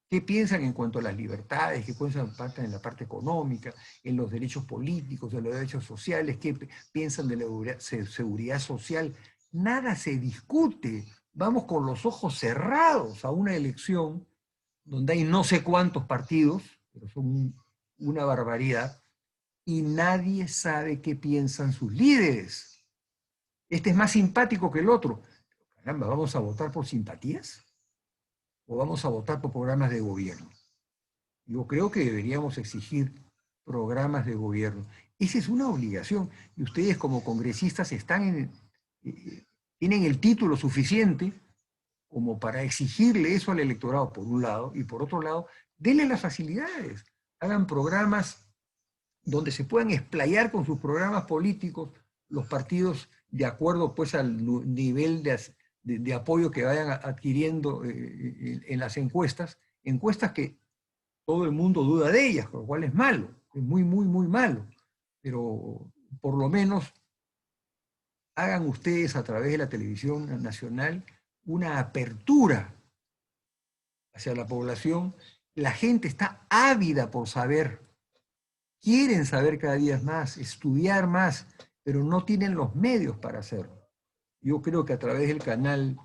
qué piensan en cuanto a las libertades, qué piensan en la parte económica, en los derechos políticos, de los derechos sociales, qué piensan de la seguridad social. Nada se discute. Vamos con los ojos cerrados a una elección donde hay no sé cuántos partidos, pero son una barbaridad, y nadie sabe qué piensan sus líderes. Este es más simpático que el otro. Caramba, ¿vamos a votar por simpatías? ¿O vamos a votar por programas de gobierno? Yo creo que deberíamos exigir programas de gobierno. Esa es una obligación. Y ustedes como congresistas tienen el título suficiente como para exigirle eso al electorado, por un lado, y por otro lado, denle las facilidades. Hagan programas donde se puedan explayar con sus programas políticos los partidos de acuerdo pues al nivel de apoyo que vayan adquiriendo en las encuestas que todo el mundo duda de ellas, lo cual es malo, es muy, muy, muy malo. Pero por lo menos hagan ustedes a través de la televisión nacional una apertura hacia la población. La gente está ávida por saber, quieren saber cada día más, estudiar más, pero no tienen los medios para hacerlo. Yo creo que a través del canal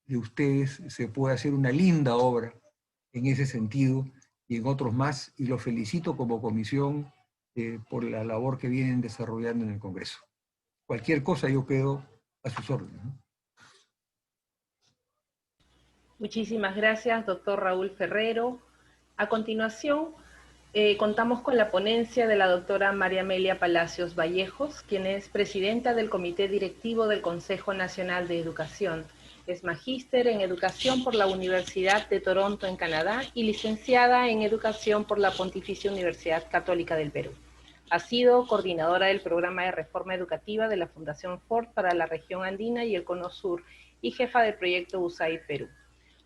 de ustedes se puede hacer una linda obra en ese sentido y en otros más, y los felicito como comisión por la labor que vienen desarrollando en el Congreso. Cualquier cosa yo quedo a sus órdenes, ¿no? Muchísimas gracias, doctor Raúl Ferrero. A continuación, contamos con la ponencia de la doctora María Amelia Palacios Vallejos, quien es presidenta del Comité Directivo del Consejo Nacional de Educación. Es magíster en Educación por la Universidad de Toronto en Canadá y licenciada en Educación por la Pontificia Universidad Católica del Perú. Ha sido coordinadora del Programa de Reforma Educativa de la Fundación Ford para la región andina y el Cono Sur y jefa del proyecto USAID Perú.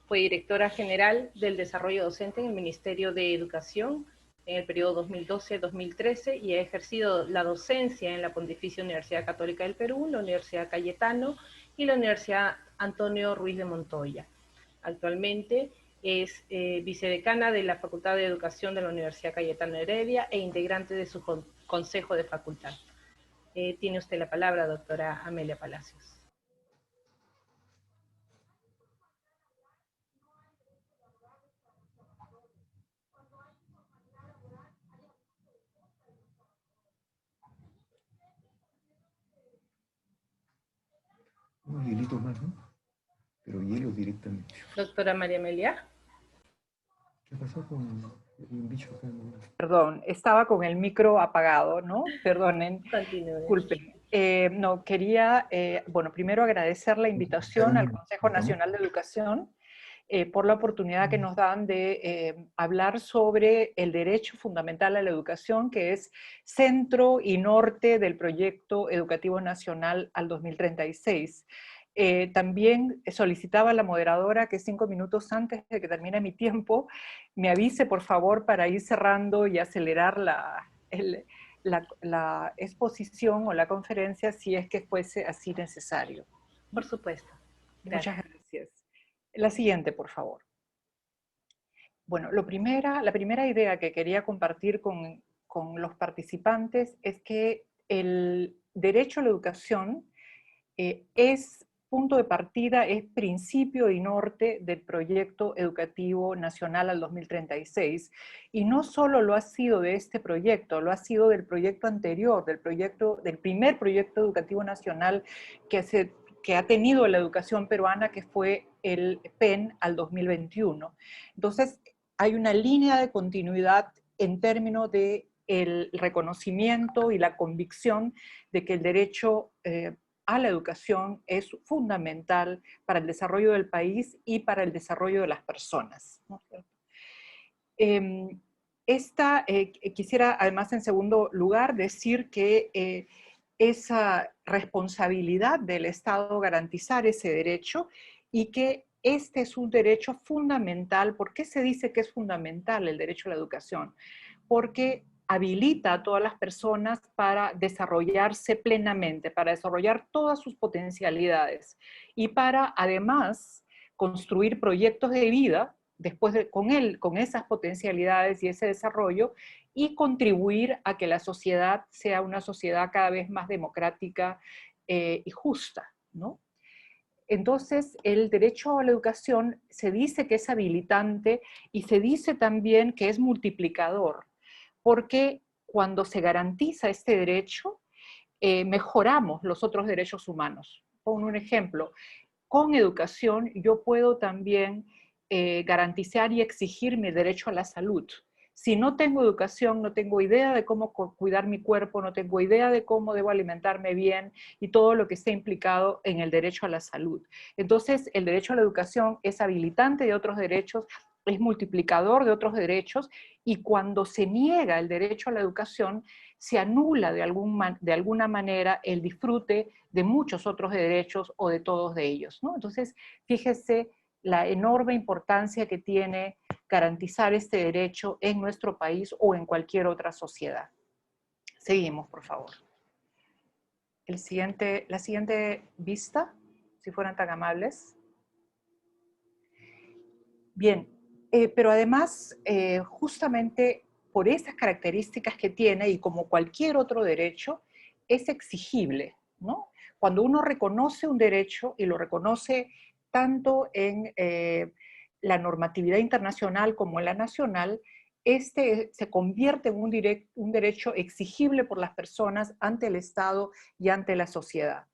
Fue directora general del desarrollo docente en el Ministerio de Educación en el periodo 2012-2013 y ha ejercido la docencia en la Pontificia Universidad Católica del Perú, la Universidad Cayetano y la Universidad Antonio Ruiz de Montoya. Actualmente es vicedecana de la Facultad de Educación de la Universidad Cayetano Heredia e integrante de su consejo de facultad. Tiene usted la palabra, doctora Amelia Palacios. Unos hielitos más, ¿no? Pero hielos directamente. Doctora María Amelia. ¿Qué pasó con un bicho acá? Perdón, estaba con el micro apagado, ¿no? Perdonen, Continúe. disculpen. No, quería, bueno, primero agradecer la invitación al Consejo Nacional de Educación por la oportunidad que nos dan de hablar sobre el derecho fundamental a la educación, que es centro y norte del proyecto educativo nacional al 2036. También solicitaba a la moderadora que 5 minutos antes de que termine mi tiempo me avise, por favor, para ir cerrando y acelerar la exposición o la conferencia si es que fuese así necesario. Por supuesto. Gracias. Muchas gracias. La siguiente, por favor. Bueno, la primera idea que quería compartir con los participantes es que el derecho a la educación es punto de partida, es principio y norte del proyecto educativo nacional al 2036. Y no solo lo ha sido de este proyecto, lo ha sido del proyecto anterior, del primer proyecto educativo nacional que ha tenido la educación peruana, que fue el PEN al 2021. Entonces, hay una línea de continuidad en términos de el reconocimiento y la convicción de que el derecho a la educación es fundamental para el desarrollo del país y para el desarrollo de las personas, ¿no? Quisiera además, en segundo lugar, decir que esa responsabilidad del Estado garantizar ese derecho, y que este es un derecho fundamental. ¿Por qué se dice que es fundamental el derecho a la educación? Porque habilita a todas las personas para desarrollarse plenamente, para desarrollar todas sus potencialidades y para, además, construir proyectos de vida después con esas potencialidades y ese desarrollo, y contribuir a que la sociedad sea una sociedad cada vez más democrática y justa, ¿no? Entonces, el derecho a la educación se dice que es habilitante y se dice también que es multiplicador, porque cuando se garantiza este derecho, mejoramos los otros derechos humanos. Pongo un ejemplo. Con educación yo puedo también garantizar y exigir mi derecho a la salud. Si no tengo educación, no tengo idea de cómo cuidar mi cuerpo, no tengo idea de cómo debo alimentarme bien y todo lo que esté implicado en el derecho a la salud. Entonces, el derecho a la educación es habilitante de otros derechos, es multiplicador de otros derechos, y cuando se niega el derecho a la educación, se anula de alguna manera el disfrute de muchos otros derechos o de todos de ellos, ¿no? Entonces, fíjese la enorme importancia que tiene garantizar este derecho en nuestro país o en cualquier otra sociedad. Seguimos, por favor. La siguiente vista, si fueran tan amables. Bien, pero además, justamente por esas características que tiene, y como cualquier otro derecho, es exigible, ¿no? Cuando uno reconoce un derecho, y lo reconoce tanto en la normatividad internacional como en la nacional, este se convierte en un derecho exigible por las personas ante el Estado y ante la sociedad.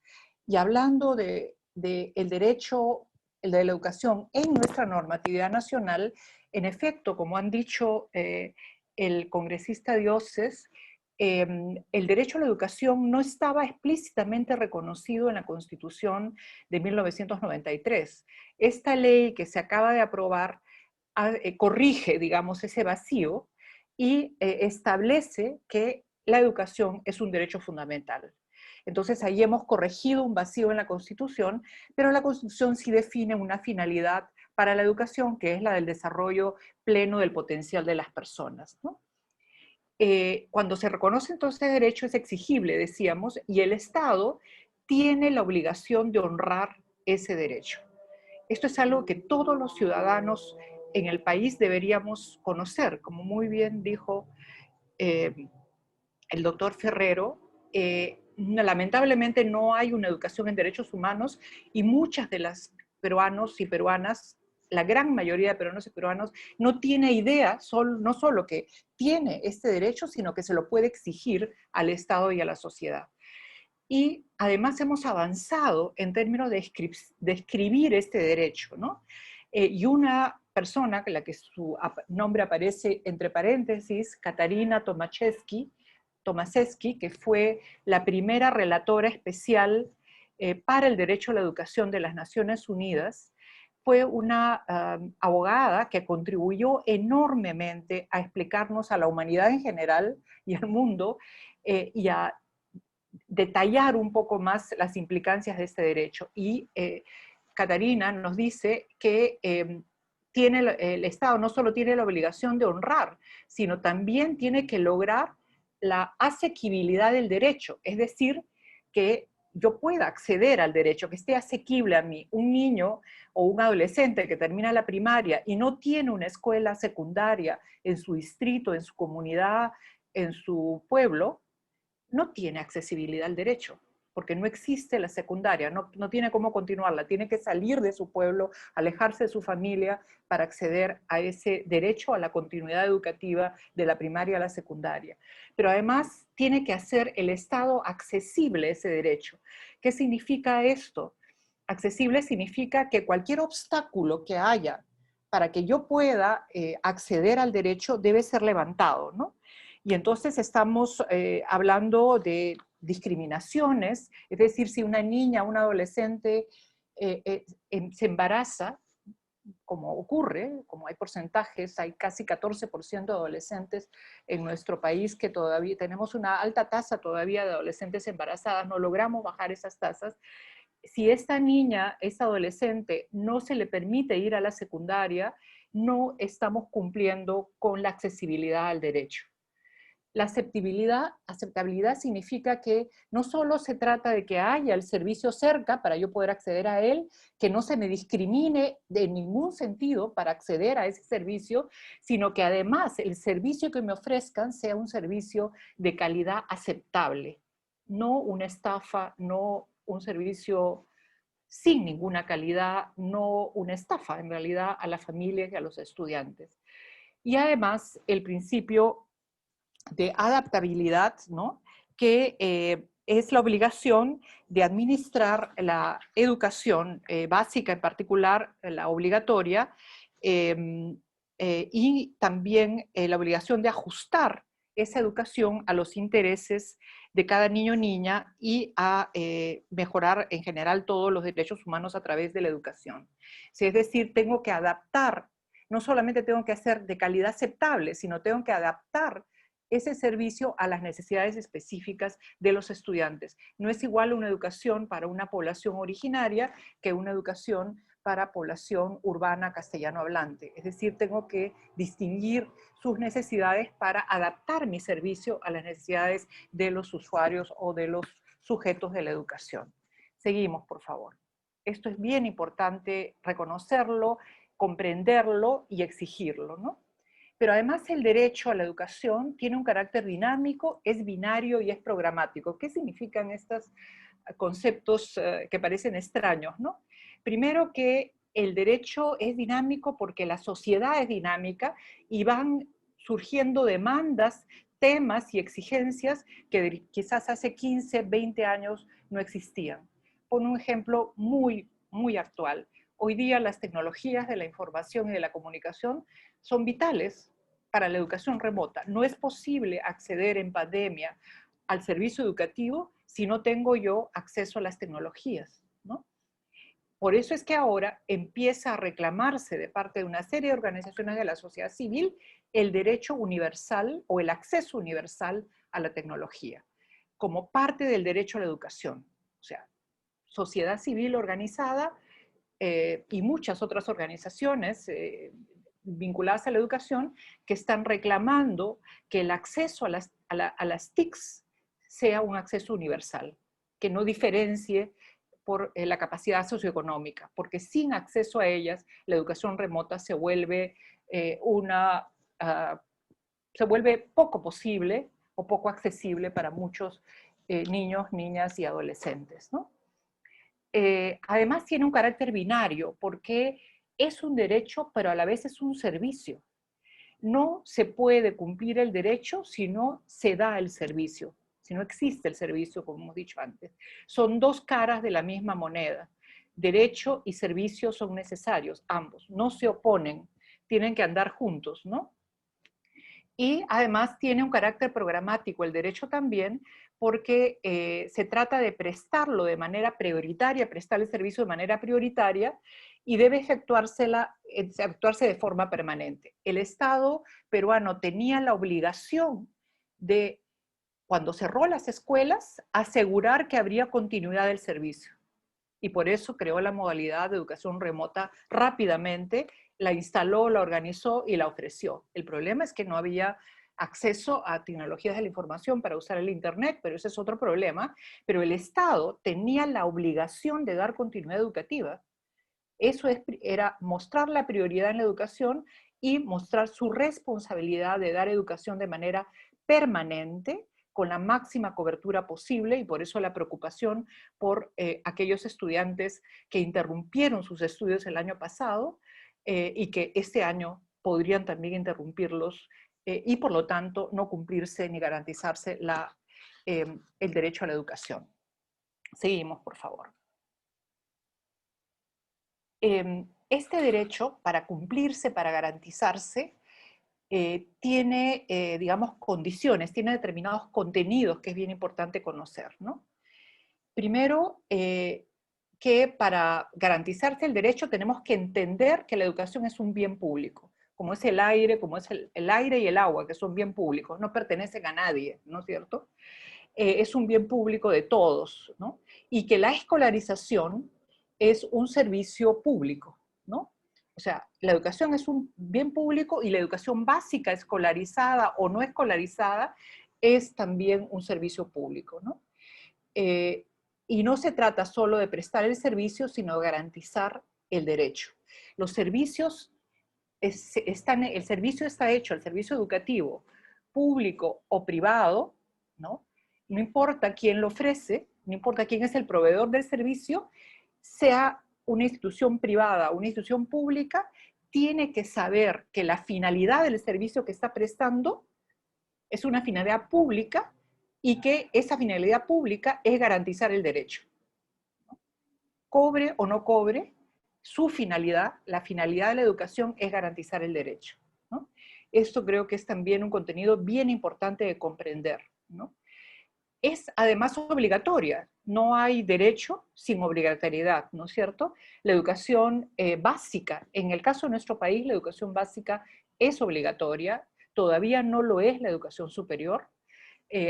Y hablando del derecho, el de la educación en nuestra normatividad nacional, en efecto, como han dicho el congresista Dioses, el derecho a la educación no estaba explícitamente reconocido en la Constitución de 1993. Esta ley que se acaba de aprobar corrige, digamos, ese vacío y establece que la educación es un derecho fundamental. Entonces ahí hemos corregido un vacío en la Constitución, pero la Constitución sí define una finalidad para la educación, que es la del desarrollo pleno del potencial de las personas, ¿no? Cuando se reconoce entonces el derecho es exigible, decíamos, y el Estado tiene la obligación de honrar ese derecho. Esto es algo que todos los ciudadanos en el país deberíamos conocer, como muy bien dijo el doctor Ferrero. Lamentablemente no hay una educación en derechos humanos, y muchas de las peruanos y peruanas, la gran mayoría de peruanos y peruanos, no tiene idea, no solo que tiene este derecho, sino que se lo puede exigir al Estado y a la sociedad. Y además hemos avanzado en términos de escribir este derecho, ¿no? Y una persona, la que su nombre aparece entre paréntesis, Katarina Tomaszewski, que fue la primera relatora especial para el derecho a la educación de las Naciones Unidas, fue una abogada que contribuyó enormemente a explicarnos a la humanidad en general y al mundo y a detallar un poco más las implicancias de este derecho. Y Catarina nos dice que el Estado no solo tiene la obligación de honrar, sino también tiene que lograr la asequibilidad del derecho, es decir, que yo pueda acceder al derecho, que esté asequible a mí. Un niño o un adolescente que termina la primaria y no tiene una escuela secundaria en su distrito, en su comunidad, en su pueblo, no tiene accesibilidad al derecho. porque no existe la secundaria, no tiene cómo continuarla, tiene que salir de su pueblo, alejarse de su familia para acceder a ese derecho a la continuidad educativa de la primaria a la secundaria. Pero además tiene que hacer el Estado accesible ese derecho. ¿Qué significa esto? Accesible significa que cualquier obstáculo que haya para que yo pueda acceder al derecho debe ser levantado, ¿no? Y entonces estamos hablando de discriminaciones, es decir, si una niña, un adolescente se embaraza, como ocurre, como hay porcentajes, hay casi 14% de adolescentes en nuestro país que todavía tenemos una alta tasa todavía de adolescentes embarazadas, no logramos bajar esas tasas. Si esta niña, esta adolescente, no se le permite ir a la secundaria, no estamos cumpliendo con la accesibilidad al derecho. La aceptabilidad significa que no solo se trata de que haya el servicio cerca para yo poder acceder a él, que no se me discrimine de ningún sentido para acceder a ese servicio, sino que además el servicio que me ofrezcan sea un servicio de calidad aceptable, no una estafa, no un servicio sin ninguna calidad, no una estafa en realidad a las familias y a los estudiantes. Y además el principio de adaptabilidad, ¿no? Que es la obligación de administrar la educación básica, en particular la obligatoria, y también la obligación de ajustar esa educación a los intereses de cada niño o niña y a mejorar en general todos los derechos humanos a través de la educación. Es decir, tengo que adaptar, no solamente tengo que hacer de calidad aceptable, sino tengo que adaptar ese servicio a las necesidades específicas de los estudiantes. No es igual una educación para una población originaria que una educación para población urbana castellano hablante. Es decir, tengo que distinguir sus necesidades para adaptar mi servicio a las necesidades de los usuarios o de los sujetos de la educación. Seguimos, por favor. Esto es bien importante reconocerlo, comprenderlo y exigirlo, ¿no? Pero además el derecho a la educación tiene un carácter dinámico, es binario y es programático. ¿Qué significan estos conceptos que parecen extraños, ¿no? Primero que el derecho es dinámico porque la sociedad es dinámica y van surgiendo demandas, temas y exigencias que quizás hace 15, 20 años no existían. Pongo un ejemplo muy actual. Hoy día las tecnologías de la información y de la comunicación son vitales para la educación remota. No es posible acceder en pandemia al servicio educativo si no tengo yo acceso a las tecnologías, ¿no? Por eso es que ahora empieza a reclamarse de parte de una serie de organizaciones de la sociedad civil el derecho universal o el acceso universal a la tecnología, como parte del derecho a la educación. O sea, sociedad civil organizada y muchas otras organizaciones vinculadas a la educación que están reclamando que el acceso a las TICs sea un acceso universal, que no diferencie por la capacidad socioeconómica, porque sin acceso a ellas, la educación remota se vuelve se vuelve poco posible o poco accesible para muchos niños, niñas y adolescentes, ¿no? Además tiene un carácter binario porque es un derecho, pero a la vez es un servicio. No se puede cumplir el derecho si no se da el servicio, si no existe el servicio, como hemos dicho antes. Son dos caras de la misma moneda. Derecho y servicio son necesarios, ambos. No se oponen, tienen que andar juntos, ¿no? Y además tiene un carácter programático el derecho también, porque se trata de prestarlo de manera prioritaria, prestar el servicio de manera prioritaria y debe efectuarse de forma permanente. El Estado peruano tenía la obligación de, cuando cerró las escuelas, asegurar que habría continuidad del servicio. Y por eso creó la modalidad de educación remota rápidamente, la instaló, la organizó y la ofreció. El problema es que no había acceso a tecnologías de la información para usar el Internet, pero ese es otro problema. Pero el Estado tenía la obligación de dar continuidad educativa. Eso era mostrar la prioridad en la educación y mostrar su responsabilidad de dar educación de manera permanente con la máxima cobertura posible, y por eso la preocupación por aquellos estudiantes que interrumpieron sus estudios el año pasado y que este año podrían también interrumpirlos y por lo tanto no cumplirse ni garantizarse el derecho a la educación. Seguimos, por favor. Este derecho, para cumplirse, para garantizarse, tiene, digamos, condiciones, tiene determinados contenidos que es bien importante conocer, ¿no? Primero, que para garantizarse el derecho tenemos que entender que la educación es un bien público, como es el aire, el aire y el agua, que son bien públicos, no pertenecen a nadie, ¿no es cierto? Es un bien público de todos, ¿no? Y que la escolarización es un servicio público, ¿no? O sea, la educación es un bien público y la educación básica, escolarizada o no escolarizada, es también un servicio público, ¿no? Y no se trata solo de prestar el servicio, sino de garantizar el derecho. Los servicios, el servicio está hecho, el servicio educativo, público o privado, ¿no? No importa quién lo ofrece, no importa quién es el proveedor del servicio, sea una institución privada o una institución pública, tiene que saber que la finalidad del servicio que está prestando es una finalidad pública y que esa finalidad pública es garantizar el derecho. Cobre o no cobre, su finalidad, la finalidad de la educación es garantizar el derecho, ¿no? Esto creo que es también un contenido bien importante de comprender, ¿no? Es además obligatoria, no hay derecho sin obligatoriedad, ¿no es cierto? La educación básica, en el caso de nuestro país, la educación básica es obligatoria, todavía no lo es la educación superior.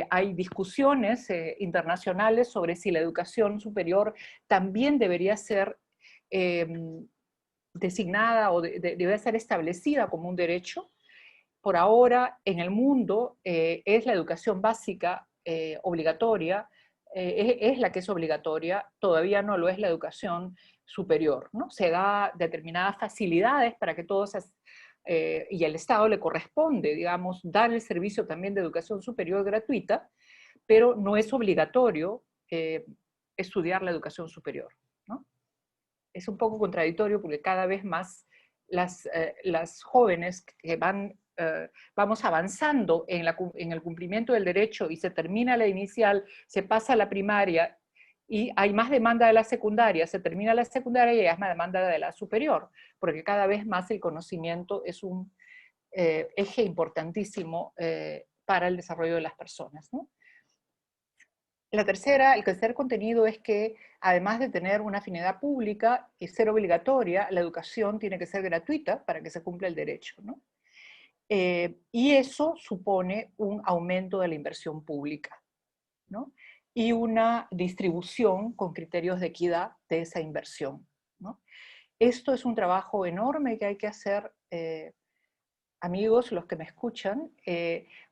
Hay discusiones internacionales sobre si la educación superior también debería ser designada o debe ser establecida como un derecho. Por ahora, en el mundo, es la educación básica obligatoria, es la que es obligatoria, todavía no lo es la educación superior, ¿no? Se da determinadas facilidades para que todos, y al Estado le corresponde, digamos, dar el servicio también de educación superior gratuita, pero no es obligatorio estudiar la educación superior, ¿no? Es un poco contradictorio porque cada vez más las jóvenes que vamos avanzando en el cumplimiento del derecho y se termina la inicial, se pasa a la primaria y hay más demanda de la secundaria, se termina la secundaria y hay más demanda de la superior, porque cada vez más el conocimiento es un eje importantísimo para el desarrollo de las personas, ¿no? El tercer contenido es que, además de tener una finalidad pública y ser obligatoria, la educación tiene que ser gratuita para que se cumpla el derecho, ¿no? Y eso supone un aumento de la inversión pública, ¿no? Y una distribución con criterios de equidad de esa inversión, ¿no? Esto es un trabajo enorme que hay que hacer, amigos, los que me escuchan,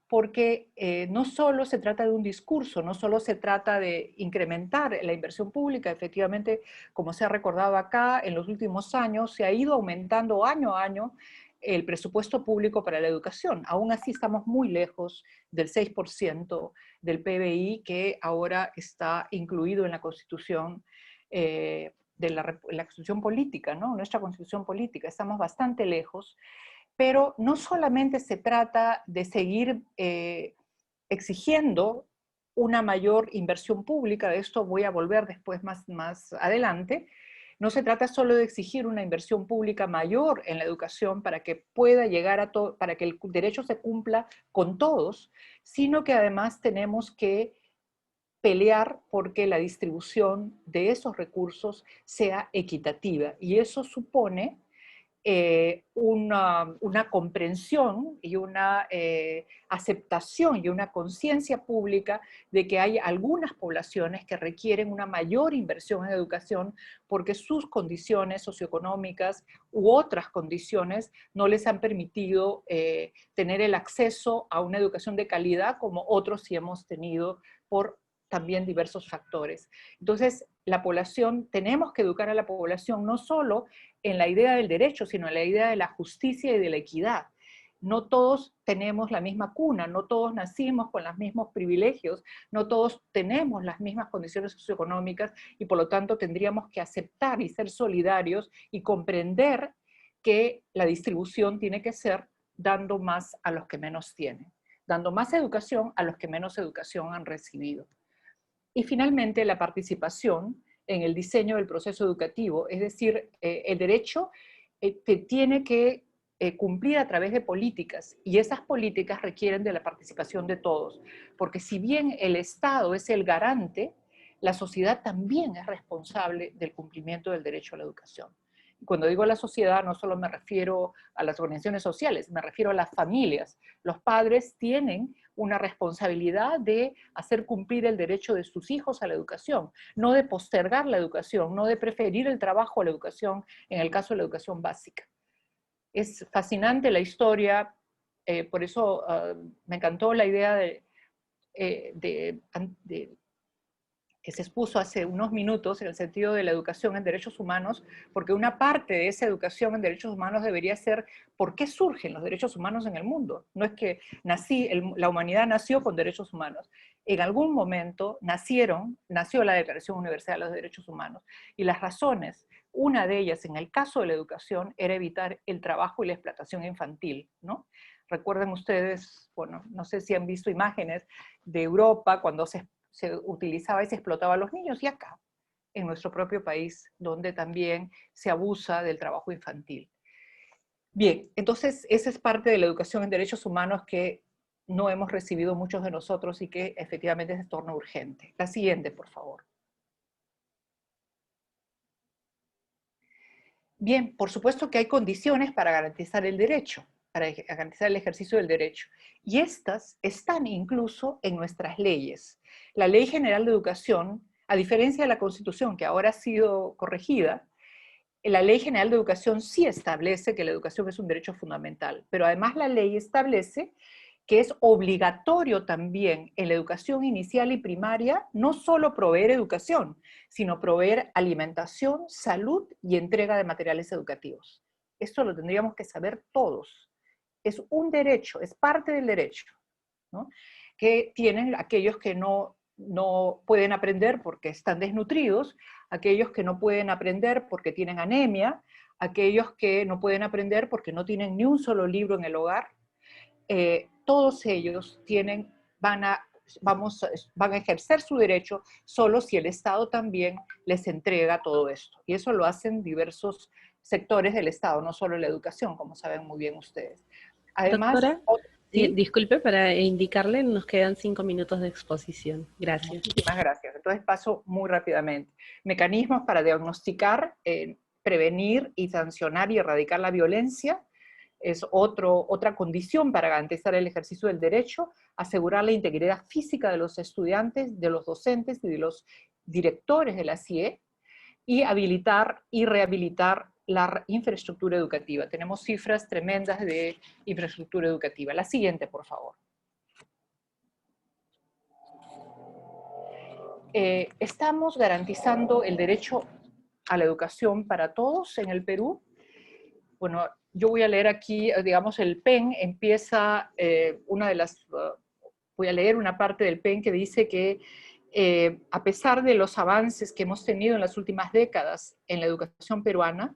porque no solo se trata de un discurso, no solo se trata de incrementar la inversión pública, efectivamente, como se ha recordado acá, en los últimos años se ha ido aumentando año a año el presupuesto público para la educación. Aún así estamos muy lejos del 6% del PBI que ahora está incluido en la Constitución, en la Constitución política, ¿no? Nuestra Constitución política, estamos bastante lejos. Pero no solamente se trata de seguir exigiendo una mayor inversión pública, de esto voy a volver después más adelante, no se trata solo de exigir una inversión pública mayor en la educación para que pueda llegar a todo, para que el derecho se cumpla con todos, sino que además tenemos que pelear porque la distribución de esos recursos sea equitativa, y eso supone una comprensión y una aceptación y una conciencia pública de que hay algunas poblaciones que requieren una mayor inversión en educación porque sus condiciones socioeconómicas u otras condiciones no les han permitido tener el acceso a una educación de calidad como otros sí hemos tenido por también diversos factores. Entonces, la población, tenemos que educar a la población no solo en la idea del derecho, sino en la idea de la justicia y de la equidad. No todos tenemos la misma cuna, no todos nacimos con los mismos privilegios, no todos tenemos las mismas condiciones socioeconómicas y por lo tanto tendríamos que aceptar y ser solidarios y comprender que la distribución tiene que ser dando más a los que menos tienen, dando más educación a los que menos educación han recibido. Y finalmente la participación en el diseño del proceso educativo, es decir, el derecho tiene que cumplir a través de políticas, y esas políticas requieren de la participación de todos, porque si bien el Estado es el garante, la sociedad también es responsable del cumplimiento del derecho a la educación. Y cuando digo la sociedad, no solo me refiero a las organizaciones sociales, me refiero a las familias. Los padres tienen una responsabilidad de hacer cumplir el derecho de sus hijos a la educación, no de postergar la educación, no de preferir el trabajo a la educación, en el caso de la educación básica. Es fascinante la historia, por eso me encantó la idea que se expuso hace unos minutos en el sentido de la educación en derechos humanos, porque una parte de esa educación en derechos humanos debería ser por qué surgen los derechos humanos en el mundo. No es que la humanidad nació con derechos humanos. En algún momento nació la Declaración Universal de los Derechos Humanos, y las razones, una de ellas en el caso de la educación, era evitar el trabajo y la explotación infantil, ¿no? Recuerden ustedes, bueno, no sé si han visto imágenes de Europa cuando se utilizaba y se explotaba a los niños, y acá, en nuestro propio país, donde también se abusa del trabajo infantil. Bien, entonces esa es parte de la educación en derechos humanos que no hemos recibido muchos de nosotros y que efectivamente se torna urgente. La siguiente, por favor. Bien, por supuesto que hay condiciones para garantizar el derecho, para garantizar el ejercicio del derecho. Y estas están incluso en nuestras leyes. La Ley General de Educación, a diferencia de la Constitución, que ahora ha sido corregida, la Ley General de Educación sí establece que la educación es un derecho fundamental, pero además la ley establece que es obligatorio también en la educación inicial y primaria no solo proveer educación, sino proveer alimentación, salud y entrega de materiales educativos. Esto lo tendríamos que saber todos. Es un derecho, es parte del derecho, ¿no? Que tienen aquellos que no pueden aprender porque están desnutridos, aquellos que no pueden aprender porque tienen anemia, aquellos que no pueden aprender porque no tienen ni un solo libro en el hogar. Todos ellos van a ejercer su derecho solo si el Estado también les entrega todo esto. Y eso lo hacen diversos sectores del Estado, no solo la educación, como saben muy bien ustedes. Además, doctora, ¿sí? disculpe, para indicarle, nos quedan 5 minutos de exposición. Gracias. Muchísimas gracias. Entonces paso muy rápidamente. Mecanismos para diagnosticar, prevenir y sancionar y erradicar la violencia es otra condición para garantizar el ejercicio del derecho, asegurar la integridad física de los estudiantes, de los docentes y de los directores de la CIE, y habilitar y rehabilitar la infraestructura educativa. Tenemos cifras tremendas de infraestructura educativa. La siguiente, por favor. Estamos garantizando el derecho a la educación para todos en el Perú. Bueno, yo voy a leer aquí, digamos, el PEN empieza, voy a leer una parte del PEN que dice que a pesar de los avances que hemos tenido en las últimas décadas en la educación peruana,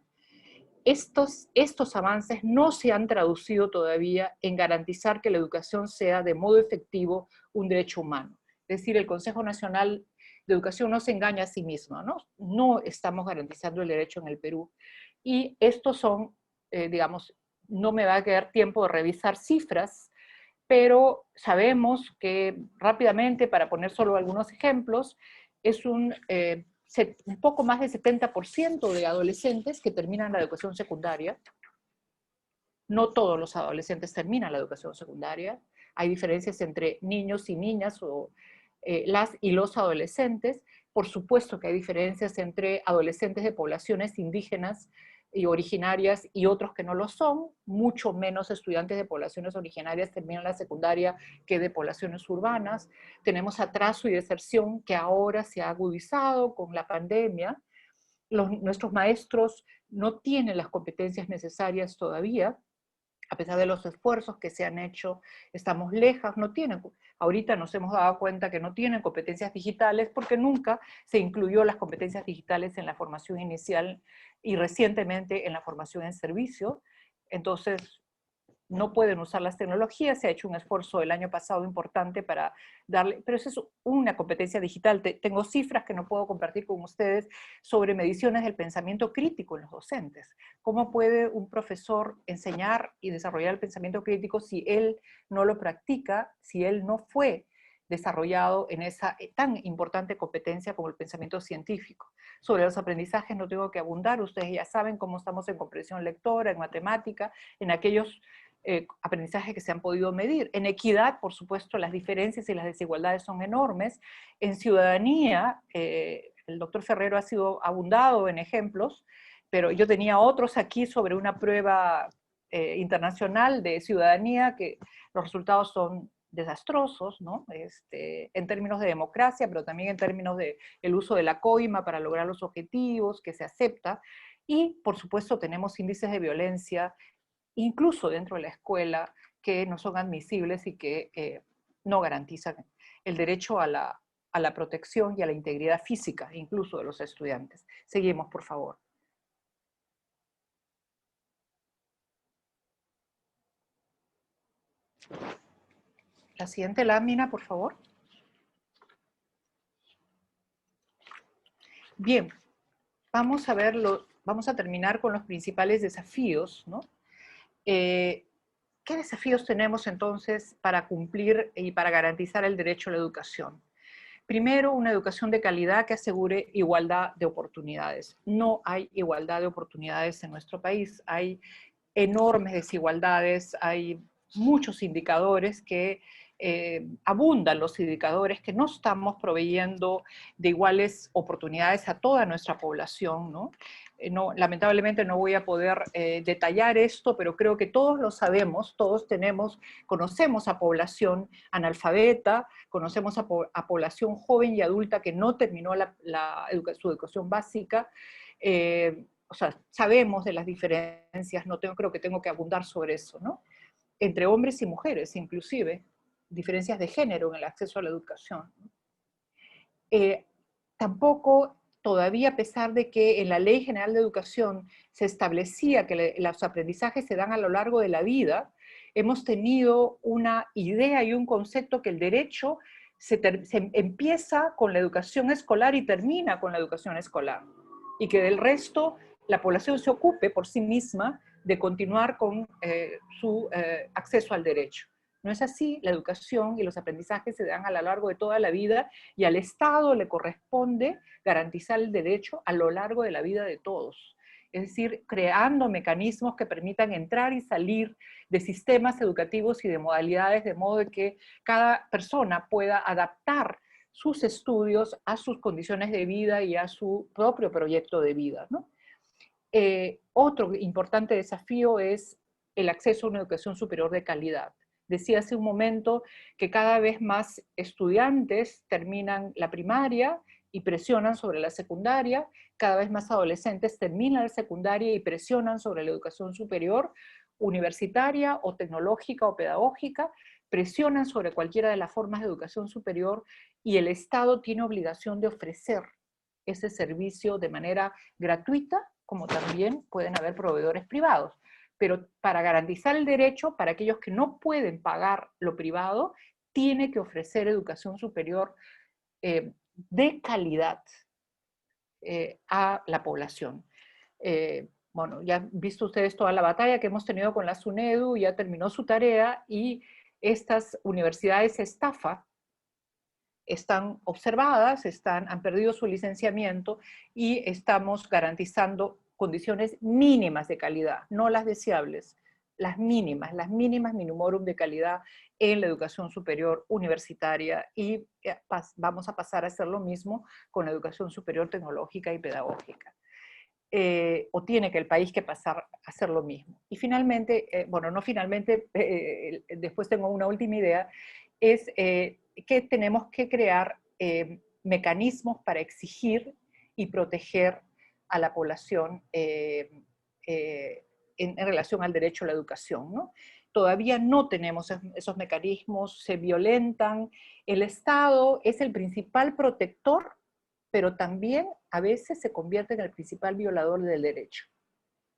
estos avances no se han traducido todavía en garantizar que la educación sea de modo efectivo un derecho humano. Es decir, el Consejo Nacional de Educación no se engaña a sí mismo, ¿no? No estamos garantizando el derecho en el Perú. Y estos son, digamos, no me va a quedar tiempo de revisar cifras, pero sabemos que rápidamente, para poner solo algunos ejemplos, es un poco más del 70% de adolescentes que terminan la educación secundaria. No todos los adolescentes terminan la educación secundaria. Hay diferencias entre niños y niñas o las y los adolescentes. Por supuesto que hay diferencias entre adolescentes de poblaciones indígenas y originarias y otros que no lo son. Mucho menos estudiantes de poblaciones originarias terminan la secundaria que de poblaciones urbanas. Tenemos atraso y deserción que ahora se ha agudizado con la pandemia. Nuestros maestros no tienen las competencias necesarias todavía. a pesar de los esfuerzos que se han hecho, estamos lejos, no tienen, ahorita nos hemos dado cuenta que no tienen competencias digitales porque nunca se incluyó las competencias digitales en la formación inicial y recientemente en la formación en servicio. Entonces, no pueden usar las tecnologías, se ha hecho un esfuerzo el año pasado importante para darle, pero eso es una competencia digital. Tengo cifras que no puedo compartir con ustedes sobre mediciones del pensamiento crítico en los docentes. ¿Cómo puede un profesor enseñar y desarrollar el pensamiento crítico si él no lo practica, si él no fue desarrollado en esa tan importante competencia como el pensamiento científico? Sobre los aprendizajes no tengo que abundar, ustedes ya saben cómo estamos en comprensión lectora, en matemática, en aquellos aprendizaje que se han podido medir. En equidad, por supuesto, las diferencias y las desigualdades son enormes. En ciudadanía, el doctor Ferrero ha sido abundado en ejemplos, pero yo tenía otros aquí sobre una prueba internacional de ciudadanía que los resultados son desastrosos, ¿no? En términos de democracia, pero también en términos de el uso de la coima para lograr los objetivos que se acepta. Y, por supuesto, tenemos índices de violencia incluso dentro de la escuela, que no son admisibles y que no garantizan el derecho a la protección y a la integridad física, incluso de los estudiantes. Seguimos, por favor. La siguiente lámina, por favor. Bien, vamos a terminar con los principales desafíos, ¿no? ¿Qué desafíos tenemos entonces para cumplir y para garantizar el derecho a la educación? Primero, una educación de calidad que asegure igualdad de oportunidades. No hay igualdad de oportunidades en nuestro país, hay enormes desigualdades, hay muchos indicadores que abundan los indicadores que no estamos proveyendo de iguales oportunidades a toda nuestra población, ¿no? Lamentablemente no voy a poder detallar esto, pero creo que todos lo sabemos, todos conocemos a población analfabeta, conocemos a población joven y adulta que no terminó su educación básica, o sea, sabemos de las diferencias, creo que tengo que abundar sobre eso, ¿no? Entre hombres y mujeres, inclusive, diferencias de género en el acceso a la educación. Tampoco, todavía a pesar de que en la Ley General de Educación se establecía que los aprendizajes se dan a lo largo de la vida, hemos tenido una idea y un concepto que el derecho se empieza con la educación escolar y termina con la educación escolar, y que del resto la población se ocupe por sí misma de continuar con su acceso al derecho. No es así, la educación y los aprendizajes se dan a lo largo de toda la vida y al Estado le corresponde garantizar el derecho a lo largo de la vida de todos. Es decir, creando mecanismos que permitan entrar y salir de sistemas educativos y de modalidades de modo de que cada persona pueda adaptar sus estudios a sus condiciones de vida y a su propio proyecto de vida, ¿no? Otro importante desafío es el acceso a una educación superior de calidad. Decía hace un momento que cada vez más estudiantes terminan la primaria y presionan sobre la secundaria, cada vez más adolescentes terminan la secundaria y presionan sobre la educación superior, universitaria o tecnológica o pedagógica, presionan sobre cualquiera de las formas de educación superior y el Estado tiene obligación de ofrecer ese servicio de manera gratuita, como también pueden haber proveedores privados. Pero para garantizar el derecho, para aquellos que no pueden pagar lo privado, tiene que ofrecer educación superior de calidad a la población. Bueno, ya han visto ustedes toda la batalla que hemos tenido con la SUNEDU, ya terminó su tarea y estas universidades estafa están observadas, han perdido su licenciamiento y estamos garantizando condiciones mínimas de calidad, no las deseables, las mínimas minimorum de calidad en la educación superior universitaria y vamos a pasar a hacer lo mismo con la educación superior tecnológica y pedagógica. O tiene que el país que pasar a hacer lo mismo. Y finalmente, bueno, no finalmente, después tengo una última idea, es que tenemos que crear mecanismos para exigir y proteger a la población en relación al derecho a la educación, ¿no? Todavía no tenemos esos mecanismos, se violentan. El Estado es el principal protector, pero también a veces se convierte en el principal violador del derecho.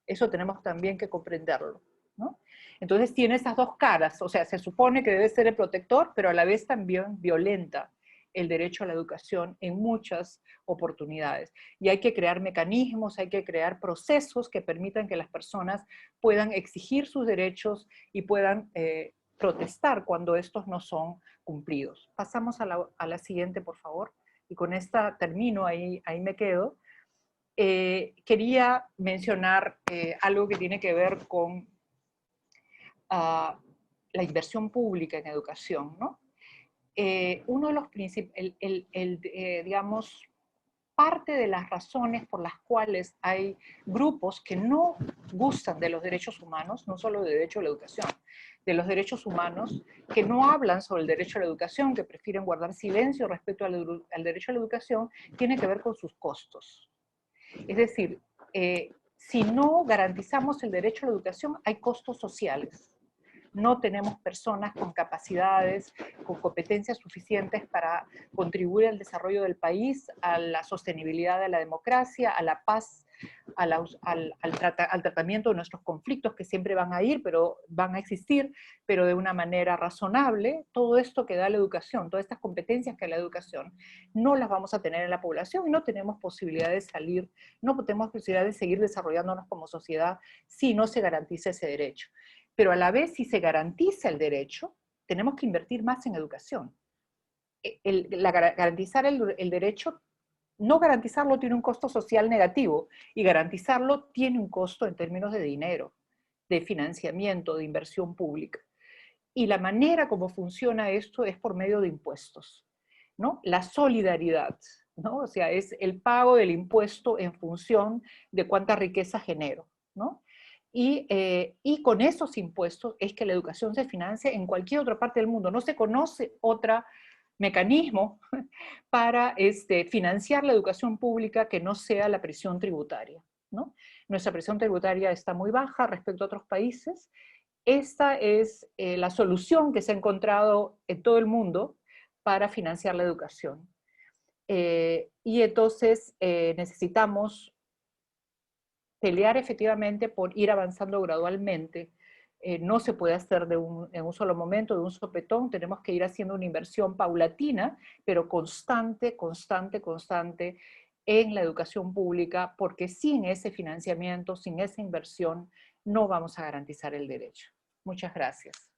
Eso tenemos también que comprenderlo, ¿no? Entonces tiene esas dos caras, o sea, se supone que debe ser el protector, pero a la vez también violenta el derecho a la educación en muchas oportunidades. Y hay que crear mecanismos, hay que crear procesos que permitan que las personas puedan exigir sus derechos y puedan protestar cuando estos no son cumplidos. Pasamos a la siguiente, por favor. Y con esta termino, ahí me quedo. Quería mencionar algo que tiene que ver con la inversión pública en educación, ¿no? Uno de los principales, digamos, parte de las razones por las cuales hay grupos que no gustan de los derechos humanos, no solo del derecho a la educación, de los derechos humanos, que no hablan sobre el derecho a la educación, que prefieren guardar silencio respecto al derecho a la educación, tiene que ver con sus costos. Es decir, si no garantizamos el derecho a la educación, hay costos sociales. No tenemos personas con capacidades, con competencias suficientes para contribuir al desarrollo del país, a la sostenibilidad de la democracia, a la paz, al tratamiento de nuestros conflictos que siempre van a ir, pero van a existir, pero de una manera razonable. Todo esto que da la educación, todas estas competencias que da la educación, no las vamos a tener en la población y no tenemos posibilidad de salir, no tenemos posibilidad de seguir desarrollándonos como sociedad si no se garantiza ese derecho. Pero a la vez, si se garantiza el derecho, tenemos que invertir más en educación. Garantizar el derecho, no garantizarlo tiene un costo social negativo, y garantizarlo tiene un costo en términos de dinero, de financiamiento, de inversión pública. Y la manera como funciona esto es por medio de impuestos, ¿no? La solidaridad, ¿no? O sea, es el pago del impuesto en función de cuánta riqueza genero, ¿no? Y con esos impuestos es que la educación se financia en cualquier otra parte del mundo. No se conoce otro mecanismo para financiar la educación pública que no sea la presión tributaria, ¿no? Nuestra presión tributaria está muy baja respecto a otros países. Esta es la solución que se ha encontrado en todo el mundo para financiar la educación. Y entonces necesitamos pelear efectivamente por ir avanzando gradualmente. No se puede hacer en un solo momento, de un sopetón. Tenemos que ir haciendo una inversión paulatina, pero constante, constante, constante en la educación pública, porque sin ese financiamiento, sin esa inversión, no vamos a garantizar el derecho. Muchas gracias.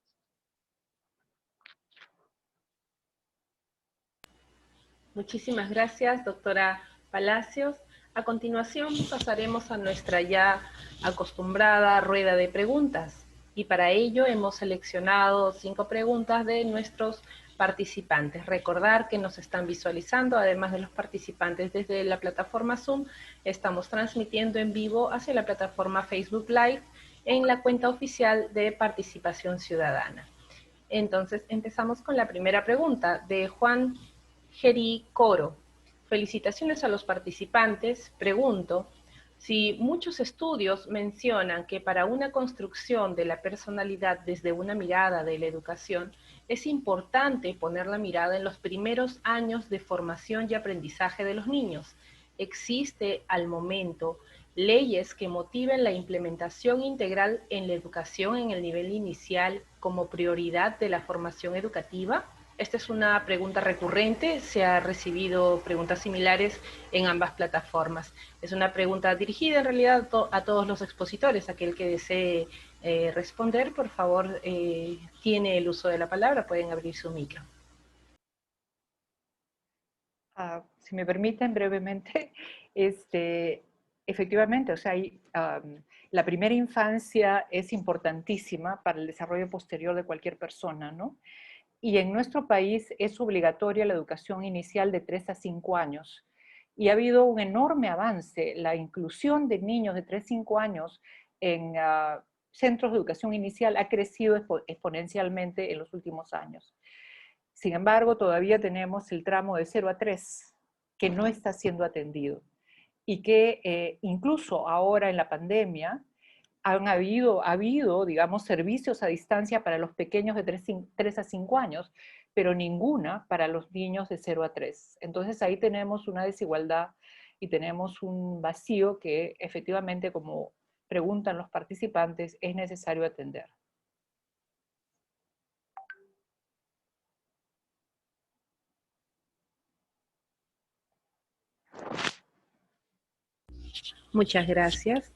Muchísimas gracias, doctora Palacios. A continuación pasaremos a nuestra ya acostumbrada rueda de preguntas, y para ello hemos seleccionado 5 preguntas de nuestros participantes. Recordar que nos están visualizando, además de los participantes desde la plataforma Zoom, estamos transmitiendo en vivo hacia la plataforma Facebook Live en la cuenta oficial de Participación Ciudadana. Entonces empezamos con la primera pregunta de Juan Geri Coro. Felicitaciones a los participantes. Pregunto, si muchos estudios mencionan que para una construcción de la personalidad desde una mirada de la educación, es importante poner la mirada en los primeros años de formación y aprendizaje de los niños. ¿Existe al momento leyes que motiven la implementación integral en la educación en el nivel inicial como prioridad de la formación educativa? Esta es una pregunta recurrente, se han recibido preguntas similares en ambas plataformas. Es una pregunta dirigida en realidad a todos los expositores. Aquel que desee responder, por favor, tiene el uso de la palabra, pueden abrir su micro. Si me permiten brevemente, efectivamente, o sea, la primera infancia es importantísima para el desarrollo posterior de cualquier persona, ¿no? Y en nuestro país es obligatoria la educación inicial de 3 a 5 años. Y ha habido un enorme avance. La inclusión de niños de 3 a 5 años en centros de educación inicial ha crecido exponencialmente en los últimos años. Sin embargo, todavía tenemos el tramo de 0 a 3 que no está siendo atendido. Y que incluso ahora en la pandemia, ha habido, digamos, servicios a distancia para los pequeños de 3 a 5 años, pero ninguna para los niños de 0 a 3. Entonces ahí tenemos una desigualdad y tenemos un vacío que efectivamente, como preguntan los participantes, es necesario atender. Muchas gracias.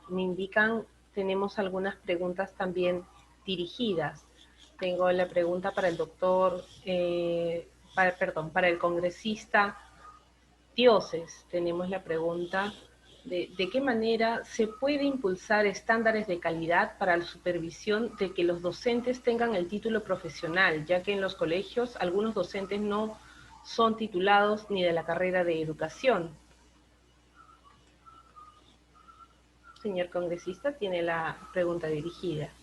Me indican, tenemos algunas preguntas también dirigidas. Tengo la pregunta para el doctor, para el congresista Dioses. Tenemos la pregunta de qué manera se puede impulsar estándares de calidad para la supervisión de que los docentes tengan el título profesional, ya que en los colegios algunos docentes no son titulados ni de la carrera de educación. Señor congresista, tiene la pregunta dirigida.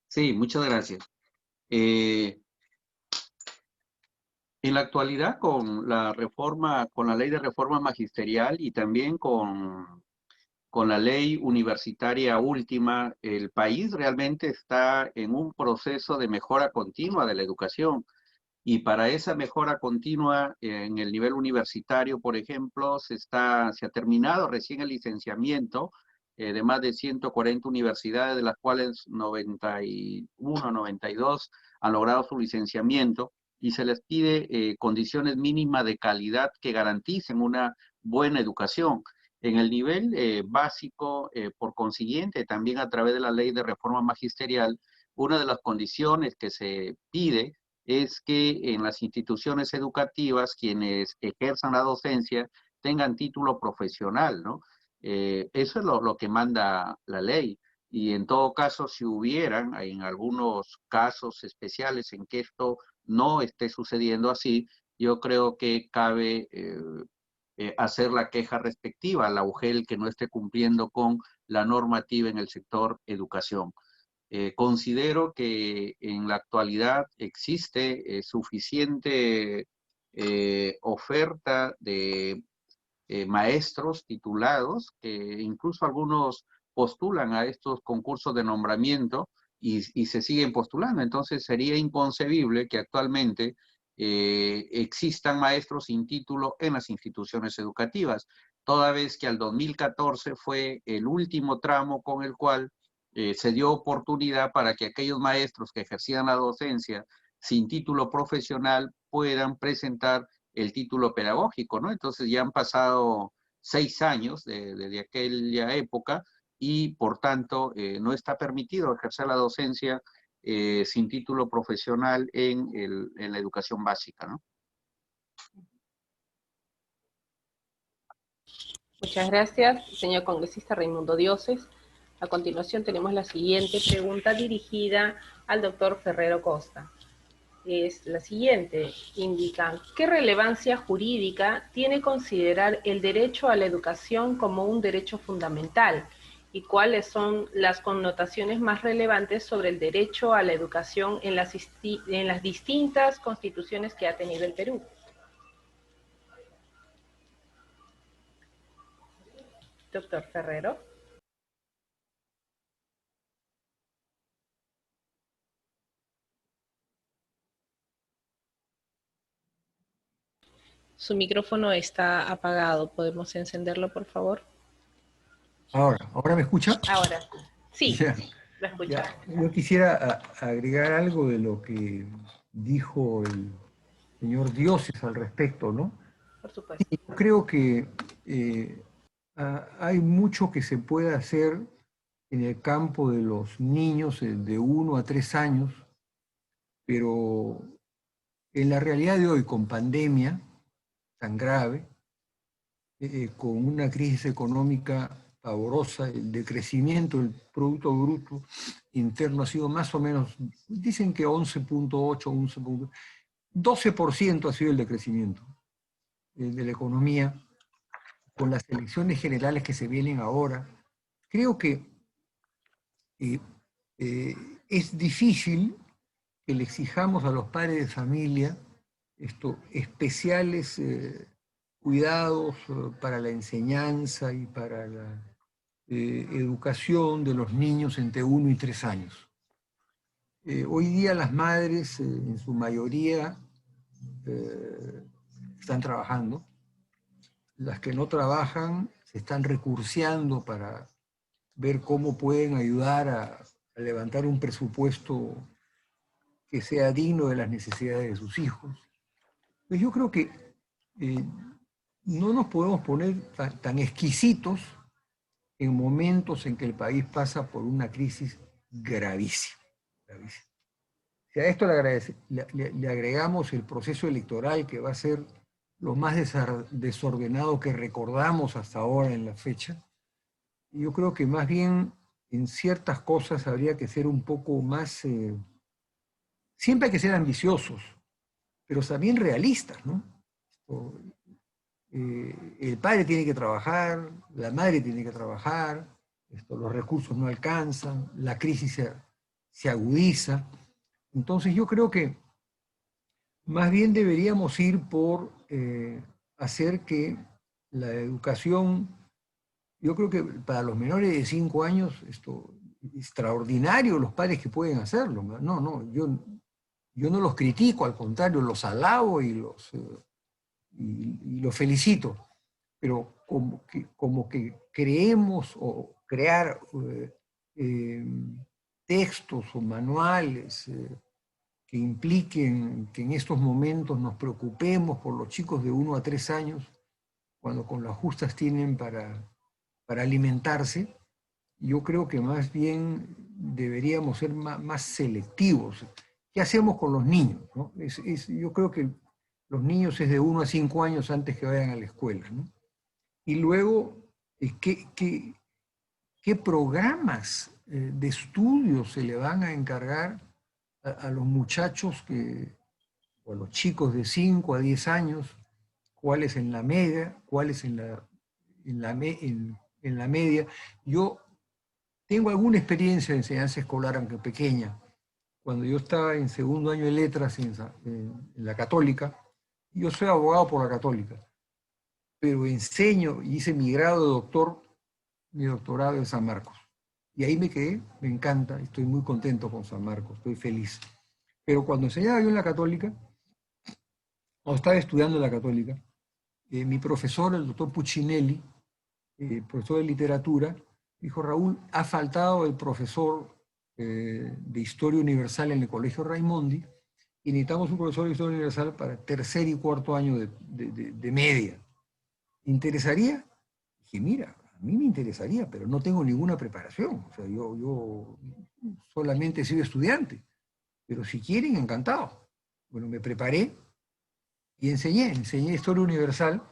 Sí, muchas gracias. En la actualidad, con la reforma, con la ley de reforma magisterial y también con la ley universitaria última, el país realmente está en un proceso de mejora continua de la educación. Y para esa mejora continua en el nivel universitario, por ejemplo, se ha terminado recién el licenciamiento de más de 140 universidades, de las cuales 91, 92 han logrado su licenciamiento, y se les pide condiciones mínimas de calidad que garanticen una buena educación. En el nivel básico, por consiguiente, también a través de la ley de reforma magisterial, una de las condiciones que se pide es que en las instituciones educativas quienes ejerzan la docencia tengan título profesional, ¿no? Eso es lo que manda la ley. Y en todo caso, si hubieran, en algunos casos especiales en que esto no esté sucediendo así, yo creo que cabe hacer la queja respectiva a la UGEL que no esté cumpliendo con la normativa en el sector educación. Considero que en la actualidad existe suficiente oferta de maestros titulados, que incluso algunos postulan a estos concursos de nombramiento y se siguen postulando. Entonces sería inconcebible que actualmente existan maestros sin título en las instituciones educativas, toda vez que al 2014 fue el último tramo con el cual se dio oportunidad para que aquellos maestros que ejercían la docencia sin título profesional puedan presentar el título pedagógico, ¿no? Entonces ya han pasado 6 años desde aquella época y por tanto no está permitido ejercer la docencia sin título profesional en la educación básica, ¿no? Muchas gracias, señor congresista Raimundo Dioses. A continuación tenemos la siguiente pregunta dirigida al doctor Ferrero Costa. Es la siguiente, indican, ¿qué relevancia jurídica tiene considerar el derecho a la educación como un derecho fundamental? ¿Y cuáles son las connotaciones más relevantes sobre el derecho a la educación en las distintas constituciones que ha tenido el Perú? Doctor Ferrero. Su micrófono está apagado. ¿Podemos encenderlo, por favor? ¿Ahora me escucha? Ahora, sí, Ya, lo escucha. yo quisiera agregar algo de lo que dijo el señor Dioses al respecto, ¿no? Por supuesto. Yo creo que hay mucho que se puede hacer en el campo de los niños de 1 a 3 años, pero en la realidad de hoy, con pandemia tan grave, con una crisis económica pavorosa, el decrecimiento del Producto Bruto Interno ha sido más o menos, dicen que 11.8, 12% ha sido el decrecimiento de la economía, con las elecciones generales que se vienen ahora. Creo que es difícil que le exijamos a los padres de familia especiales cuidados para la enseñanza y para educación de los niños entre 1 y 3 años. Hoy día las madres, en su mayoría, están trabajando. Las que no trabajan se están recurseando para ver cómo pueden ayudar a levantar un presupuesto que sea digno de las necesidades de sus hijos. Pues yo creo que no nos podemos poner tan exquisitos en momentos en que el país pasa por una crisis gravísima. Si a esto le agregamos el proceso electoral, que va a ser lo más desordenado que recordamos hasta ahora en la fecha, yo creo que más bien en ciertas cosas habría que ser un poco más... siempre hay que ser ambiciosos, pero también realistas, ¿no? El padre tiene que trabajar, la madre tiene que trabajar, los recursos no alcanzan, la crisis se agudiza. Entonces yo creo que más bien deberíamos ir por hacer que la educación, yo creo que para los menores de 5 años, extraordinario los padres que pueden hacerlo. No, yo no los critico, al contrario, los alabo y los felicito. Pero como que creemos o crear textos o manuales que impliquen que en estos momentos nos preocupemos por los chicos de 1 a 3 años, cuando con las justas tienen para alimentarse, yo creo que más bien deberíamos ser más selectivos. ¿Qué hacemos con los niños? ¿No? Yo creo que los niños es de 1 a 5 años antes que vayan a la escuela, ¿no? Y luego, ¿qué programas de estudio se le van a encargar a los muchachos o a los chicos de 5 a 10 años? ¿Cuáles en la media? ¿Cuáles en la media? Yo tengo alguna experiencia de enseñanza escolar, aunque pequeña. Cuando yo estaba en segundo año de letras en la Católica, yo soy abogado por la Católica, pero enseño, hice mi grado de doctor, mi doctorado en San Marcos. Y ahí me quedé, me encanta, estoy muy contento con San Marcos, estoy feliz. Pero cuando enseñaba yo en la Católica, o estaba estudiando en la Católica, mi profesor, el doctor Puccinelli, profesor de literatura, dijo: Raúl, ha faltado el profesor de Historia Universal en el Colegio Raimondi, y necesitamos un profesor de Historia Universal para tercer y cuarto año de media. ¿Interesaría? Dije, mira, a mí me interesaría, pero no tengo ninguna preparación. O sea, yo solamente he sido estudiante, pero si quieren, encantado. Bueno, me preparé y enseñé Historia Universal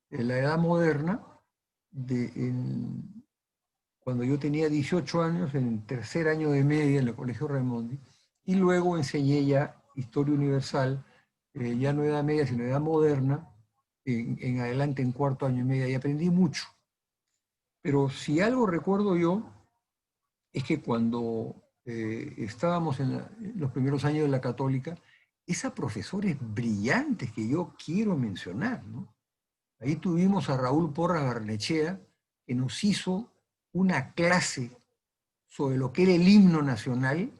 en la Edad Moderna, cuando yo tenía 18 años, en el tercer año de media en el Colegio Raimondi, y luego enseñé ya Historia Universal, ya no Edad Media, sino Edad Moderna, en adelante en cuarto año y media, y aprendí mucho. Pero si algo recuerdo yo, es que cuando estábamos en los primeros años de la Católica, esas profesores brillantes que yo quiero mencionar, ¿no? Ahí tuvimos a Raúl Porras Barnechea, que nos hizo una clase sobre lo que era el himno nacional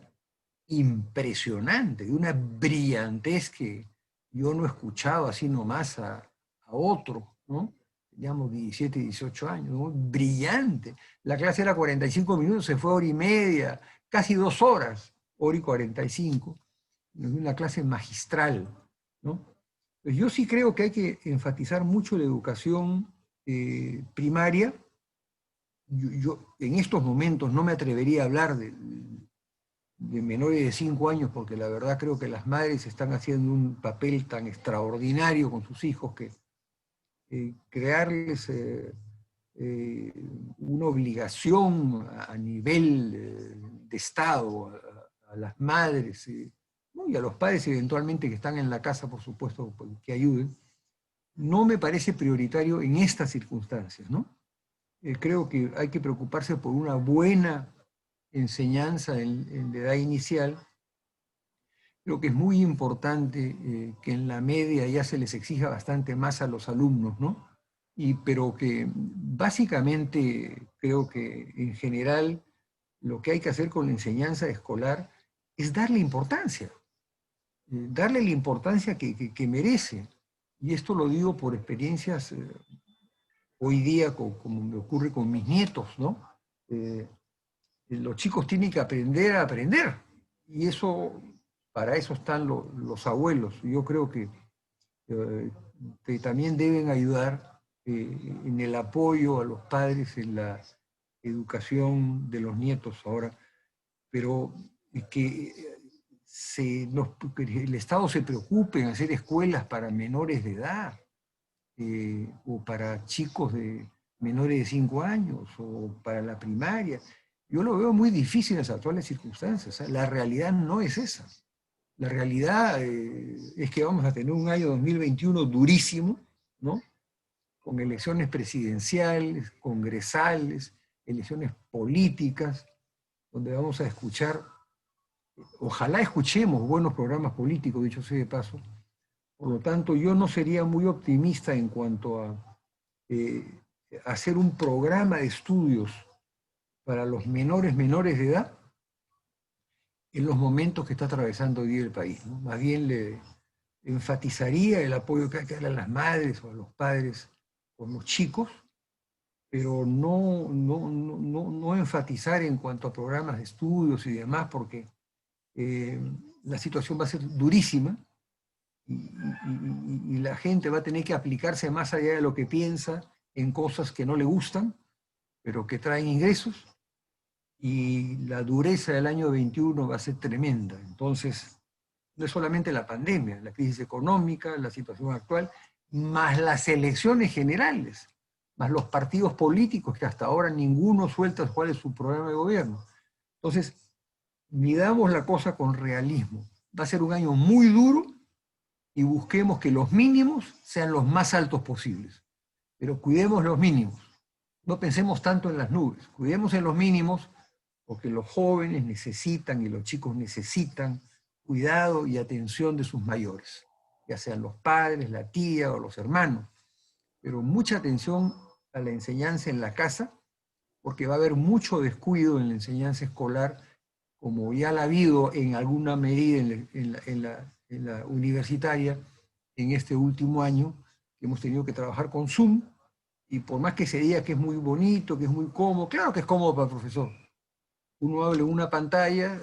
impresionante, de una brillantez que yo no he escuchado así nomás a otro, ¿no? Teníamos 17, 18 años, ¿no? Brillante. La clase era 45 minutos, se fue hora y media, casi 2 horas, hora y 45. Una clase magistral, ¿no? Pues yo sí creo que hay que enfatizar mucho la educación primaria. Yo en estos momentos no me atrevería a hablar de menores de 5 años, porque la verdad creo que las madres están haciendo un papel tan extraordinario con sus hijos que crearles una obligación a nivel de Estado a las madres ¿no? Y a los padres eventualmente que están en la casa, por supuesto, que ayuden, no me parece prioritario en estas circunstancias, ¿no? Creo que hay que preocuparse por una buena enseñanza en la edad inicial. Creo que es muy importante que en la media ya se les exija bastante más a los alumnos, ¿no? pero que básicamente creo que en general lo que hay que hacer con la enseñanza escolar es darle importancia, darle la importancia que merece. Y esto lo digo por experiencias hoy día, como me ocurre con mis nietos, ¿no? Los chicos tienen que aprender a aprender. Y eso, para eso están los abuelos. Yo creo que también deben ayudar en el apoyo a los padres en la educación de los nietos ahora, pero que que el Estado se preocupe en hacer escuelas para menores de edad, o para chicos de menores de 5 años, o para la primaria. Yo lo veo muy difícil en las actuales circunstancias. La realidad no es esa. La realidad es que vamos a tener un año 2021 durísimo, ¿no? Con elecciones presidenciales, congresales, elecciones políticas, donde vamos a escuchar, ojalá escuchemos buenos programas políticos, dicho sea de paso. Por lo tanto, yo no sería muy optimista en cuanto a hacer un programa de estudios para los menores de edad en los momentos que está atravesando hoy día el país, ¿no? Más bien le enfatizaría el apoyo que hay que darle a las madres o a los padres con los chicos, pero no enfatizar en cuanto a programas de estudios y demás, porque la situación va a ser durísima y la gente va a tener que aplicarse más allá de lo que piensa en cosas que no le gustan, pero que traen ingresos, y la dureza del año 21 va a ser tremenda. Entonces, no es solamente la pandemia, la crisis económica, la situación actual, más las elecciones generales, más los partidos políticos que hasta ahora ninguno suelta cuál es su programa de gobierno. Entonces, midamos la cosa con realismo. Va a ser un año muy duro y busquemos que los mínimos sean los más altos posibles. Pero cuidemos los mínimos. No pensemos tanto en las nubes. Cuidemos en los mínimos, porque los jóvenes necesitan y los chicos necesitan cuidado y atención de sus mayores, ya sean los padres, la tía o los hermanos. Pero mucha atención a la enseñanza en la casa, porque va a haber mucho descuido en la enseñanza escolar, como ya la ha habido en alguna medida en la universitaria en este último año, que hemos tenido que trabajar con Zoom, y por más que se diga que es muy bonito, que es muy cómodo, claro que es cómodo para el profesor. Uno habla en una pantalla,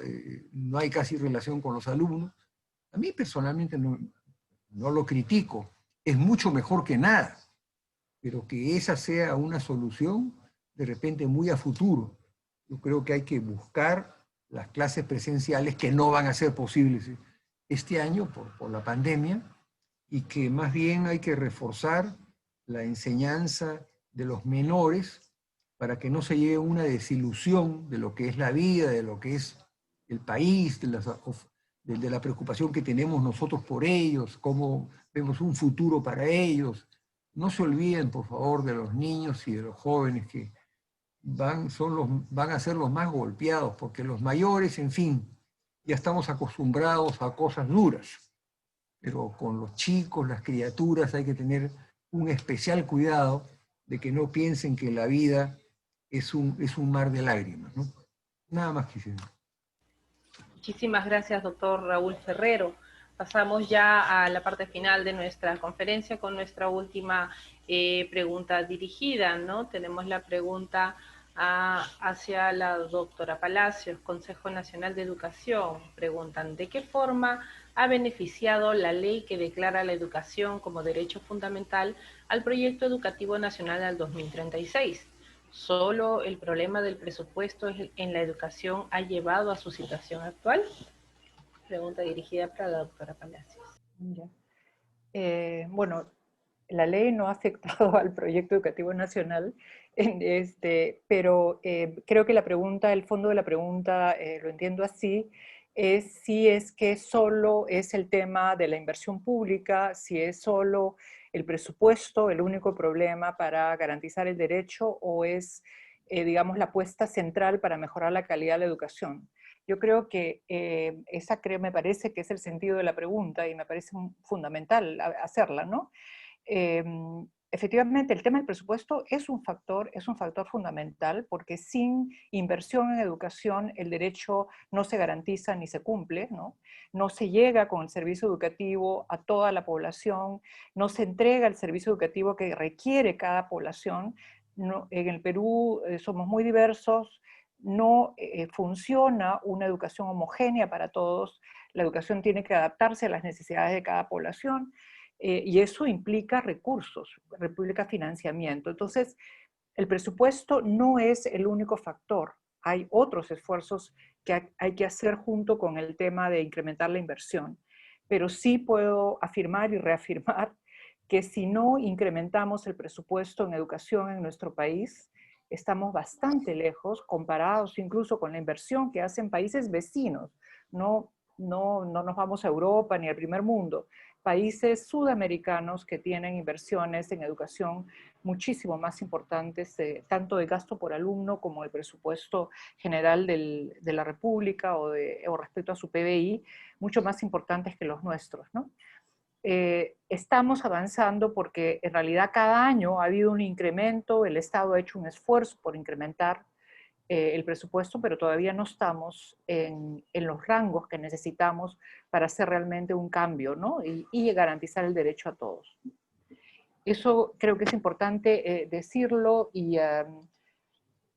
no hay casi relación con los alumnos. A mí personalmente no lo critico, es mucho mejor que nada, pero que esa sea una solución de repente muy a futuro. Yo creo que hay que buscar las clases presenciales que no van a ser posibles este año por la pandemia, y que más bien hay que reforzar la enseñanza de los menores para que no se lleve una desilusión de lo que es la vida, de lo que es el país, de la preocupación que tenemos nosotros por ellos, cómo vemos un futuro para ellos. No se olviden, por favor, de los niños y de los jóvenes que van a ser los más golpeados, porque los mayores, en fin, ya estamos acostumbrados a cosas duras, pero con los chicos, las criaturas, hay que tener un especial cuidado de que no piensen que la vida es un mar de lágrimas, ¿no? Nada más quisiera. Muchísimas gracias, doctor Raúl Ferrero. Pasamos ya a la parte final de nuestra conferencia con nuestra última pregunta dirigida, ¿no? Tenemos la pregunta hacia la doctora Palacios, Consejo Nacional de Educación. Preguntan, ¿de qué forma ha beneficiado la ley que declara la educación como derecho fundamental al proyecto educativo nacional al 2036? ¿Solo el problema del presupuesto en la educación ha llevado a su situación actual? Pregunta dirigida para la doctora Palacios. Bueno, la ley no ha afectado al proyecto educativo nacional, pero creo que la pregunta, el fondo de la pregunta, lo entiendo así, es si es que solo es el tema de la inversión pública, si es solo el presupuesto el único problema para garantizar el derecho, o es, digamos, la apuesta central para mejorar la calidad de la educación. Yo creo que me parece que es el sentido de la pregunta y me parece fundamental hacerla, ¿no? efectivamente, el tema del presupuesto es un factor fundamental, porque sin inversión en educación el derecho no se garantiza ni se cumple, ¿no? No se llega con el servicio educativo a toda la población, no se entrega el servicio educativo que requiere cada población. No, en el Perú somos muy diversos, no funciona una educación homogénea para todos, la educación tiene que adaptarse a las necesidades de cada población, y eso implica recursos, implica financiamiento. Entonces, el presupuesto no es el único factor. Hay otros esfuerzos que hay que hacer junto con el tema de incrementar la inversión. Pero sí puedo afirmar y reafirmar que si no incrementamos el presupuesto en educación en nuestro país, estamos bastante lejos, comparados incluso con la inversión que hacen países vecinos. No nos vamos a Europa ni al primer mundo. Países sudamericanos que tienen inversiones en educación muchísimo más importantes, tanto de gasto por alumno como el presupuesto general de la República o respecto a su PBI, mucho más importantes que los nuestros, ¿no? Estamos avanzando porque en realidad cada año ha habido un incremento, el Estado ha hecho un esfuerzo por incrementar el presupuesto, pero todavía no estamos en los rangos que necesitamos para hacer realmente un cambio, ¿no? Y garantizar el derecho a todos. Eso creo que es importante decirlo, y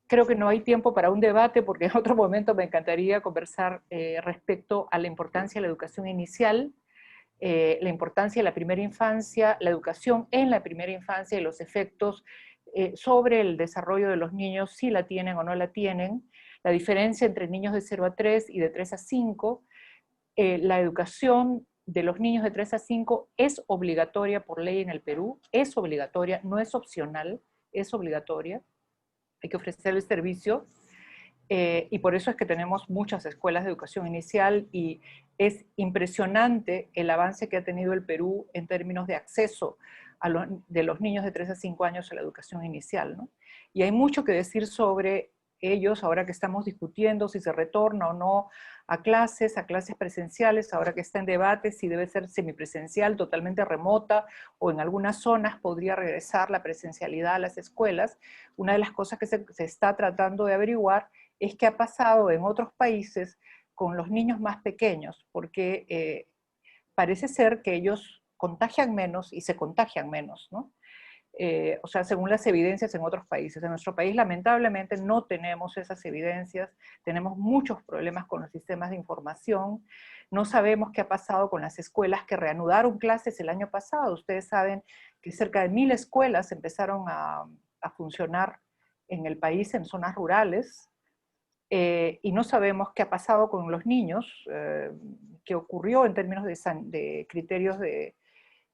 creo que no hay tiempo para un debate, porque en otro momento me encantaría conversar respecto a la importancia de la educación inicial, la importancia de la primera infancia, la educación en la primera infancia y los efectos sobre el desarrollo de los niños, si la tienen o no la tienen, la diferencia entre niños de 0 a 3 y de 3 a 5, la educación de los niños de 3 a 5 es obligatoria por ley en el Perú, es obligatoria, no es opcional, es obligatoria, hay que ofrecer el servicio, y por eso es que tenemos muchas escuelas de educación inicial, y es impresionante el avance que ha tenido el Perú en términos de acceso de los niños de 3 a 5 años a la educación inicial, ¿no? Y hay mucho que decir sobre ellos ahora que estamos discutiendo si se retorna o no a clases presenciales, ahora que está en debate si debe ser semipresencial, totalmente remota, o en algunas zonas podría regresar la presencialidad a las escuelas. Una de las cosas que se está tratando de averiguar es qué ha pasado en otros países con los niños más pequeños, porque parece ser que ellos contagian menos y se contagian menos, ¿no? O sea, según las evidencias en otros países. En nuestro país, lamentablemente, no tenemos esas evidencias, tenemos muchos problemas con los sistemas de información, no sabemos qué ha pasado con las escuelas que reanudaron clases el año pasado. Ustedes saben que cerca de 1000 escuelas empezaron a funcionar en el país, en zonas rurales, y no sabemos qué ha pasado con los niños, qué ocurrió en términos de criterios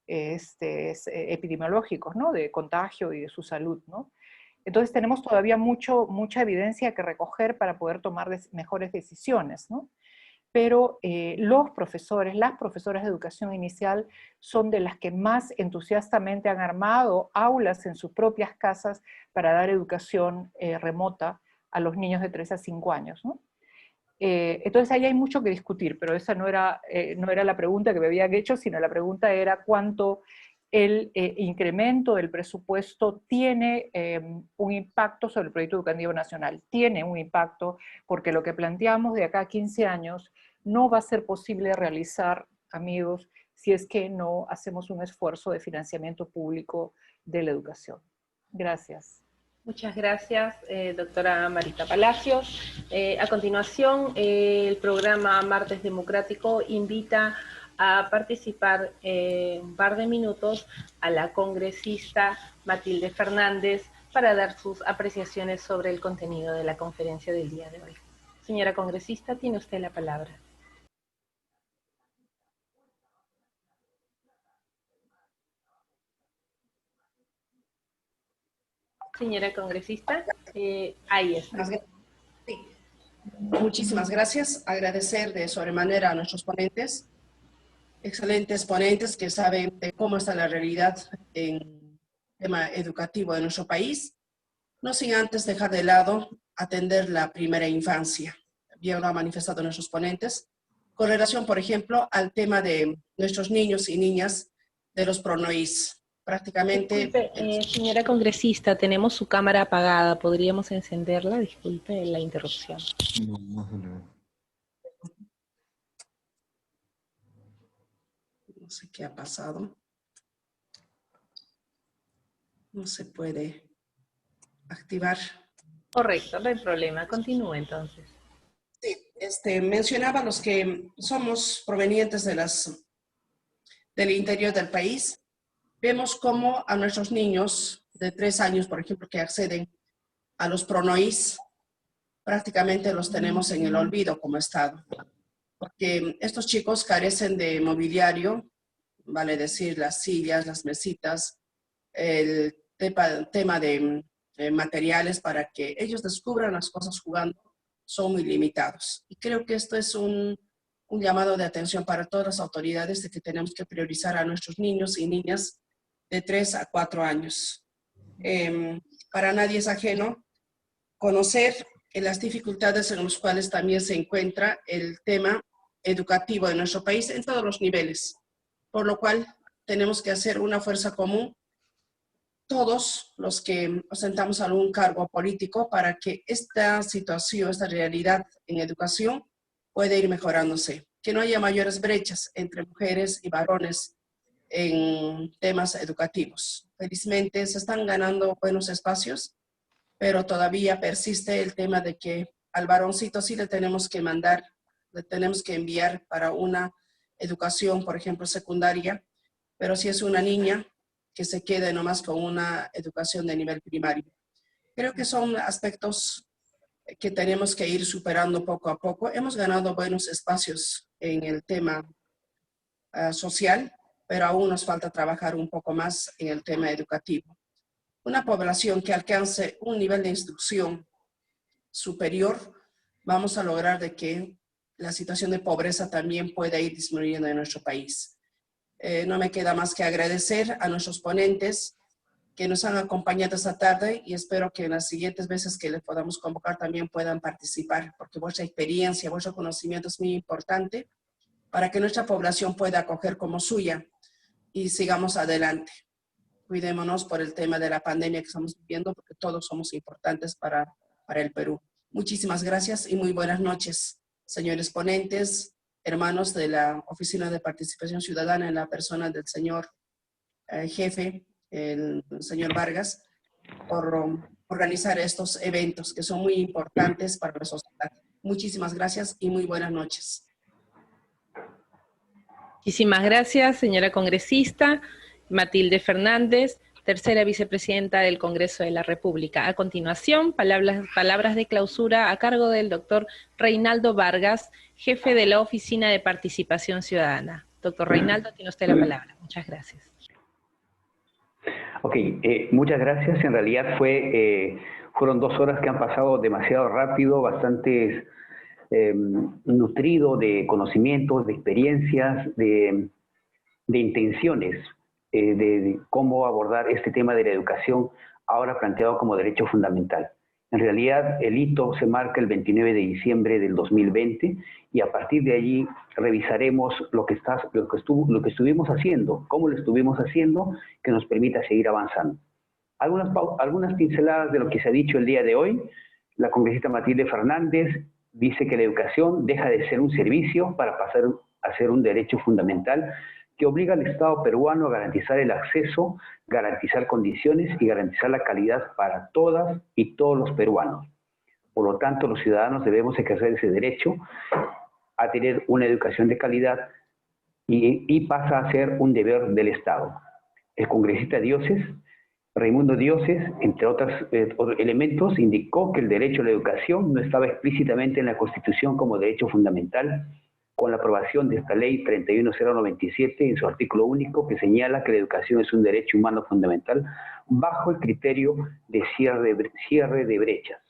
epidemiológicos, ¿no? De contagio y de su salud, ¿no? Entonces tenemos todavía mucha evidencia que recoger para poder tomar mejores decisiones, ¿no? Pero los profesores, las profesoras de educación inicial son de las que más entusiastamente han armado aulas en sus propias casas para dar educación remota a los niños de 3 a 5 años, ¿no? Entonces ahí hay mucho que discutir, pero esa no era la pregunta que me habían hecho, sino la pregunta era cuánto el incremento del presupuesto tiene un impacto sobre el proyecto educativo nacional. Tiene un impacto porque lo que planteamos de acá a 15 años no va a ser posible realizar, amigos, si es que no hacemos un esfuerzo de financiamiento público de la educación. Gracias. Muchas gracias, doctora Marita Palacios. A continuación, el programa Martes Democrático invita a participar un par de minutos a la congresista Matilde Fernández para dar sus apreciaciones sobre el contenido de la conferencia del día de hoy. Señora congresista, tiene usted la palabra. Señora congresista, ahí está. Sí. Muchísimas gracias. Agradecer de sobremanera a nuestros ponentes, excelentes ponentes que saben de cómo está la realidad en el tema educativo de nuestro país, no sin antes dejar de lado atender la primera infancia. Bien lo han manifestado nuestros ponentes, con relación, por ejemplo, al tema de nuestros niños y niñas de los PRONOIS. prácticamente... Disculpe, señora congresista, tenemos su cámara apagada. ¿Podríamos encenderla? Disculpe la interrupción. No sé qué ha pasado. No se puede activar. Correcto, no hay problema. Continúe entonces. Sí, mencionaba los que somos provenientes del interior del país. Vemos cómo a nuestros niños de 3 años, por ejemplo, que acceden a los PRONOIS, prácticamente los tenemos en el olvido como Estado. Porque estos chicos carecen de mobiliario, vale decir las sillas, las mesitas, el tema de materiales para que ellos descubran las cosas jugando son muy limitados. Y creo que esto es un llamado de atención para todas las autoridades de que tenemos que priorizar a nuestros niños y niñas de 3 a 4 años. Para nadie es ajeno conocer las dificultades en las cuales también se encuentra el tema educativo de nuestro país en todos los niveles, por lo cual tenemos que hacer una fuerza común, todos los que ostentamos algún cargo político, para que esta situación, esta realidad en educación pueda ir mejorándose, que no haya mayores brechas entre mujeres y varones en temas educativos. Felizmente se están ganando buenos espacios, pero todavía persiste el tema de que al varoncito sí le tenemos que mandar, le tenemos que enviar para una educación, por ejemplo, secundaria, pero si es una niña, que se quede nomás con una educación de nivel primario. Creo que son aspectos que tenemos que ir superando poco a poco. Hemos ganado buenos espacios en el tema social, pero aún nos falta trabajar un poco más en el tema educativo. Una población que alcance un nivel de instrucción superior, vamos a lograr de que la situación de pobreza también pueda ir disminuyendo en nuestro país. No me queda más que agradecer a nuestros ponentes que nos han acompañado esta tarde y espero que en las siguientes veces que les podamos convocar también puedan participar, porque vuestra experiencia, vuestro conocimiento es muy importante para que nuestra población pueda acoger como suya y sigamos adelante. Cuidémonos por el tema de la pandemia que estamos viviendo, porque todos somos importantes para el Perú. Muchísimas gracias y muy buenas noches, señores ponentes, hermanos de la Oficina de Participación Ciudadana, en la persona del señor jefe, el señor Vargas, por organizar estos eventos que son muy importantes para la sociedad. Muchísimas gracias y muy buenas noches. Muchísimas gracias, señora congresista Matilde Fernández, tercera vicepresidenta del Congreso de la República. A continuación, palabras de clausura a cargo del doctor Reinaldo Vargas, jefe de la Oficina de Participación Ciudadana. Doctor Reinaldo, tiene usted la palabra. Muchas gracias. Ok, muchas gracias. En realidad fueron 2 horas que han pasado demasiado rápido, bastante nutrido de conocimientos, de experiencias, de intenciones. De cómo abordar este tema de la educación ahora planteado como derecho fundamental. En realidad, el hito se marca el 29 de diciembre del 2020 y a partir de allí revisaremos lo que estuvimos haciendo, cómo lo estuvimos haciendo, que nos permita seguir avanzando. Algunas pinceladas de lo que se ha dicho el día de hoy. La congresista Matilde Fernández dice que la educación deja de ser un servicio para pasar a ser un derecho fundamental que obliga al Estado peruano a garantizar el acceso, garantizar condiciones y garantizar la calidad para todas y todos los peruanos. Por lo tanto, los ciudadanos debemos ejercer ese derecho a tener una educación de calidad y pasa a ser un deber del Estado. El congresista Dioses, Raimundo Dioses, entre otros elementos, indicó que el derecho a la educación no estaba explícitamente en la Constitución como derecho fundamental, con la aprobación de esta ley 31097 en su artículo único, que señala que la educación es un derecho humano fundamental bajo el criterio de cierre de brechas.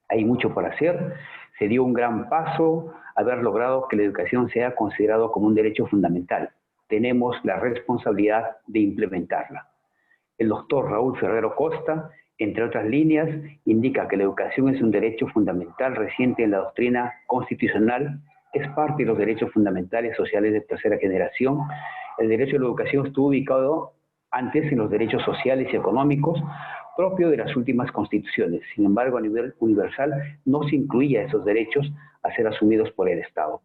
Hay mucho por hacer. Se dio un gran paso haber logrado que la educación sea considerado como un derecho fundamental. Tenemos la responsabilidad de implementarla. El doctor Raúl Ferrero Costa, entre otras líneas, indica que la educación es un derecho fundamental reciente en la doctrina constitucional, es parte de los derechos fundamentales sociales de tercera generación. El derecho a la educación estuvo ubicado antes en los derechos sociales y económicos propio de las últimas constituciones. Sin embargo, a nivel universal no se incluía esos derechos a ser asumidos por el Estado.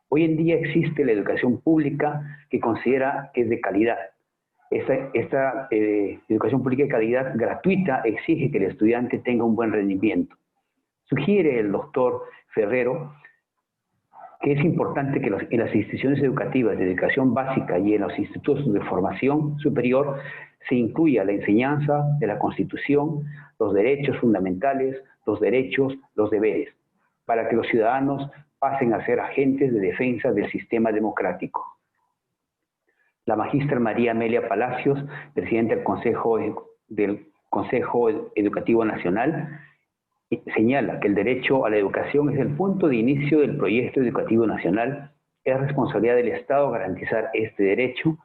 Hoy en día existe la educación pública que considera que es de calidad. Esta educación pública de calidad gratuita exige que el estudiante tenga un buen rendimiento. Sugiere el doctor Ferrero que es importante que en las instituciones educativas de educación básica y en los institutos de formación superior se incluya la enseñanza de la Constitución, los derechos fundamentales, los derechos, los deberes, para que los ciudadanos pasen a ser agentes de defensa del sistema democrático. La magistra María Amelia Palacios, presidenta del Consejo Educativo Nacional, señala que el derecho a la educación es el punto de inicio del proyecto educativo nacional. Es responsabilidad del Estado garantizar este derecho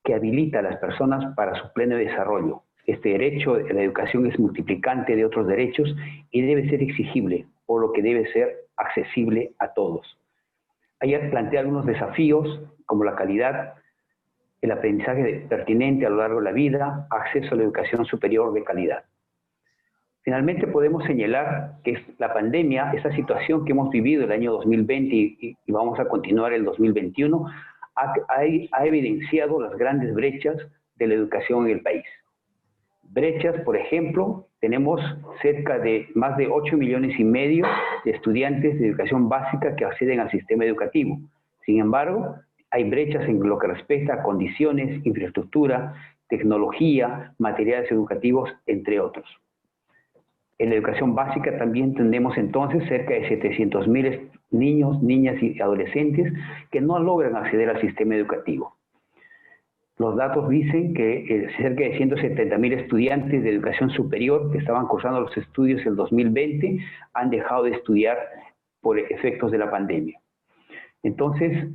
que habilita a las personas para su pleno desarrollo. Este derecho a la educación es multiplicante de otros derechos y debe ser exigible, por lo que debe ser accesible a todos. Ella plantea algunos desafíos, como la calidad, el aprendizaje pertinente a lo largo de la vida, acceso a la educación superior de calidad. Finalmente podemos señalar que la pandemia, esta situación que hemos vivido el año 2020 y vamos a continuar el 2021, ha evidenciado las grandes brechas de la educación en el país. Brechas, por ejemplo, tenemos cerca de más de 8,5 millones de estudiantes de educación básica que acceden al sistema educativo. Sin embargo, hay brechas en lo que respecta a condiciones, infraestructura, tecnología, materiales educativos, entre otros. En la educación básica también tenemos entonces cerca de 700,000 niños, niñas y adolescentes que no logran acceder al sistema educativo. Los datos dicen que cerca de 170,000 estudiantes de educación superior que estaban cursando los estudios en el 2020 han dejado de estudiar por efectos de la pandemia. Entonces,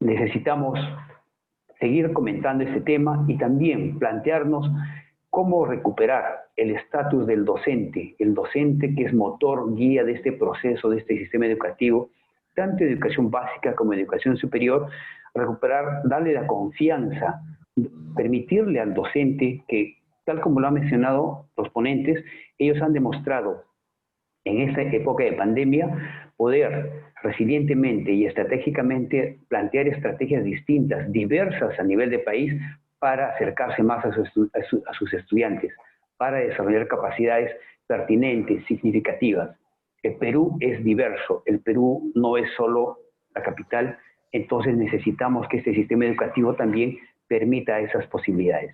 necesitamos seguir comentando este tema y también plantearnos cómo recuperar el estatus del docente, el docente que es motor, guía de este proceso, de este sistema educativo, tanto de educación básica como de educación superior, recuperar, darle la confianza, permitirle al docente que, tal como lo han mencionado los ponentes, ellos han demostrado en esta época de pandemia poder resilientemente y estratégicamente plantear estrategias distintas, diversas a nivel de país, para acercarse más a sus estudiantes, para desarrollar capacidades pertinentes, significativas. El Perú es diverso, el Perú no es solo la capital, entonces necesitamos que este sistema educativo también permita esas posibilidades.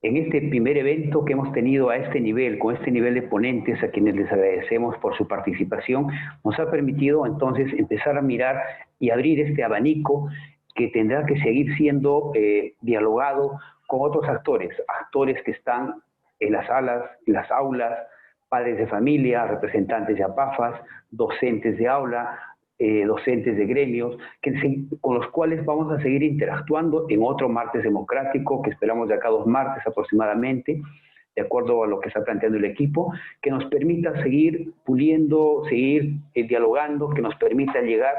En este primer evento que hemos tenido a este nivel, con este nivel de ponentes, a quienes les agradecemos por su participación, nos ha permitido entonces empezar a mirar y abrir este abanico que tendrá que seguir siendo dialogado con otros actores que están en las salas, en las aulas, padres de familia, representantes de APAFAS, docentes de aula, docentes de gremios, con los cuales vamos a seguir interactuando en otro martes democrático que esperamos de acá 2 martes aproximadamente, de acuerdo a lo que está planteando el equipo, que nos permita seguir puliendo, seguir dialogando, que nos permita llegar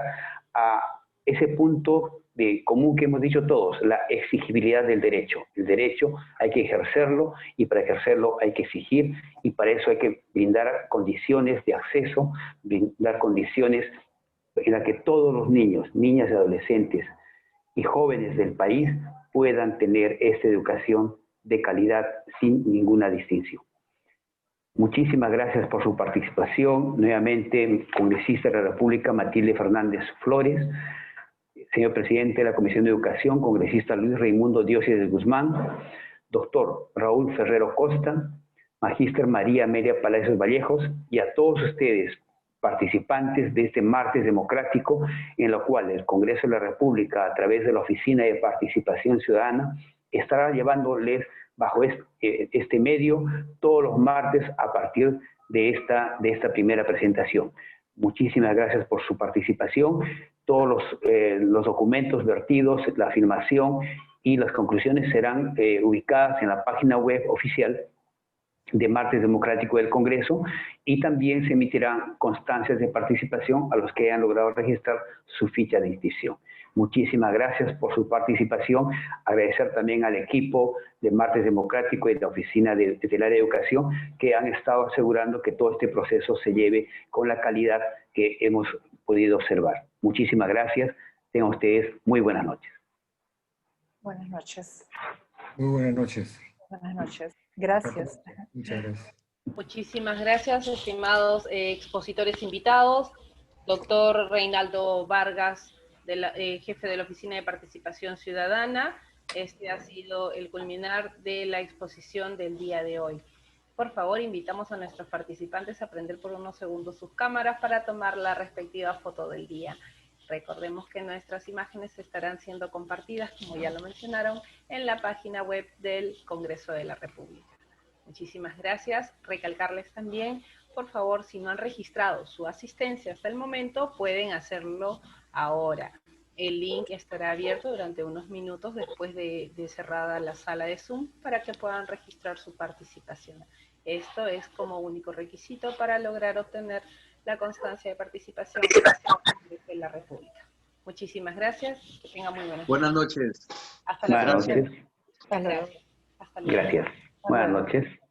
a ese punto de común que hemos dicho todos, la exigibilidad del derecho. El derecho hay que ejercerlo y para ejercerlo hay que exigir y para eso hay que brindar condiciones de acceso, brindar condiciones en las que todos los niños, niñas y adolescentes y jóvenes del país puedan tener esta educación de calidad sin ninguna distinción. Muchísimas gracias por su participación. Nuevamente, congresista de la República, Matilde Fernández Flores. Señor presidente de la Comisión de Educación, congresista Luis Raimundo Dióceres de Guzmán, doctor Raúl Ferrero Costa, magíster María Amelia Palacios Vallejos, y a todos ustedes, participantes de este martes democrático, en lo cual el Congreso de la República, a través de la Oficina de Participación Ciudadana, estará llevándoles bajo este medio todos los martes a partir de esta primera presentación. Muchísimas gracias por su participación. Todos los documentos vertidos, la filmación y las conclusiones serán ubicadas en la página web oficial de Martes Democrático del Congreso y también se emitirán constancias de participación a los que hayan logrado registrar su ficha de inscripción. Muchísimas gracias por su participación. Agradecer también al equipo de Martes Democrático y de la Oficina del Área de Educación que han estado asegurando que todo este proceso se lleve con la calidad que hemos podido observar. Muchísimas gracias. Tengan ustedes muy buenas noches. Buenas noches. Muy buenas noches. Buenas noches. Gracias. Muchas gracias. Muchísimas gracias, estimados expositores invitados. Doctor Reinaldo Vargas, jefe de la Oficina de Participación Ciudadana. Este ha sido el culminar de la exposición del día de hoy. Por favor, invitamos a nuestros participantes a prender por unos segundos sus cámaras para tomar la respectiva foto del día. Recordemos que nuestras imágenes estarán siendo compartidas, como ya lo mencionaron, en la página web del Congreso de la República. Muchísimas gracias. Recalcarles también, por favor, si no han registrado su asistencia hasta el momento, pueden hacerlo ahora. El link estará abierto durante unos minutos después de cerrada la sala de Zoom para que puedan registrar su participación. Esto es como único requisito para lograr obtener la constancia de participación de la República. Muchísimas gracias. Que tengan muy buenas noches. Buenas noches. Hasta la próxima. Buenas noches. Hasta luego. Gracias. Hasta luego. Gracias. Buenas noches.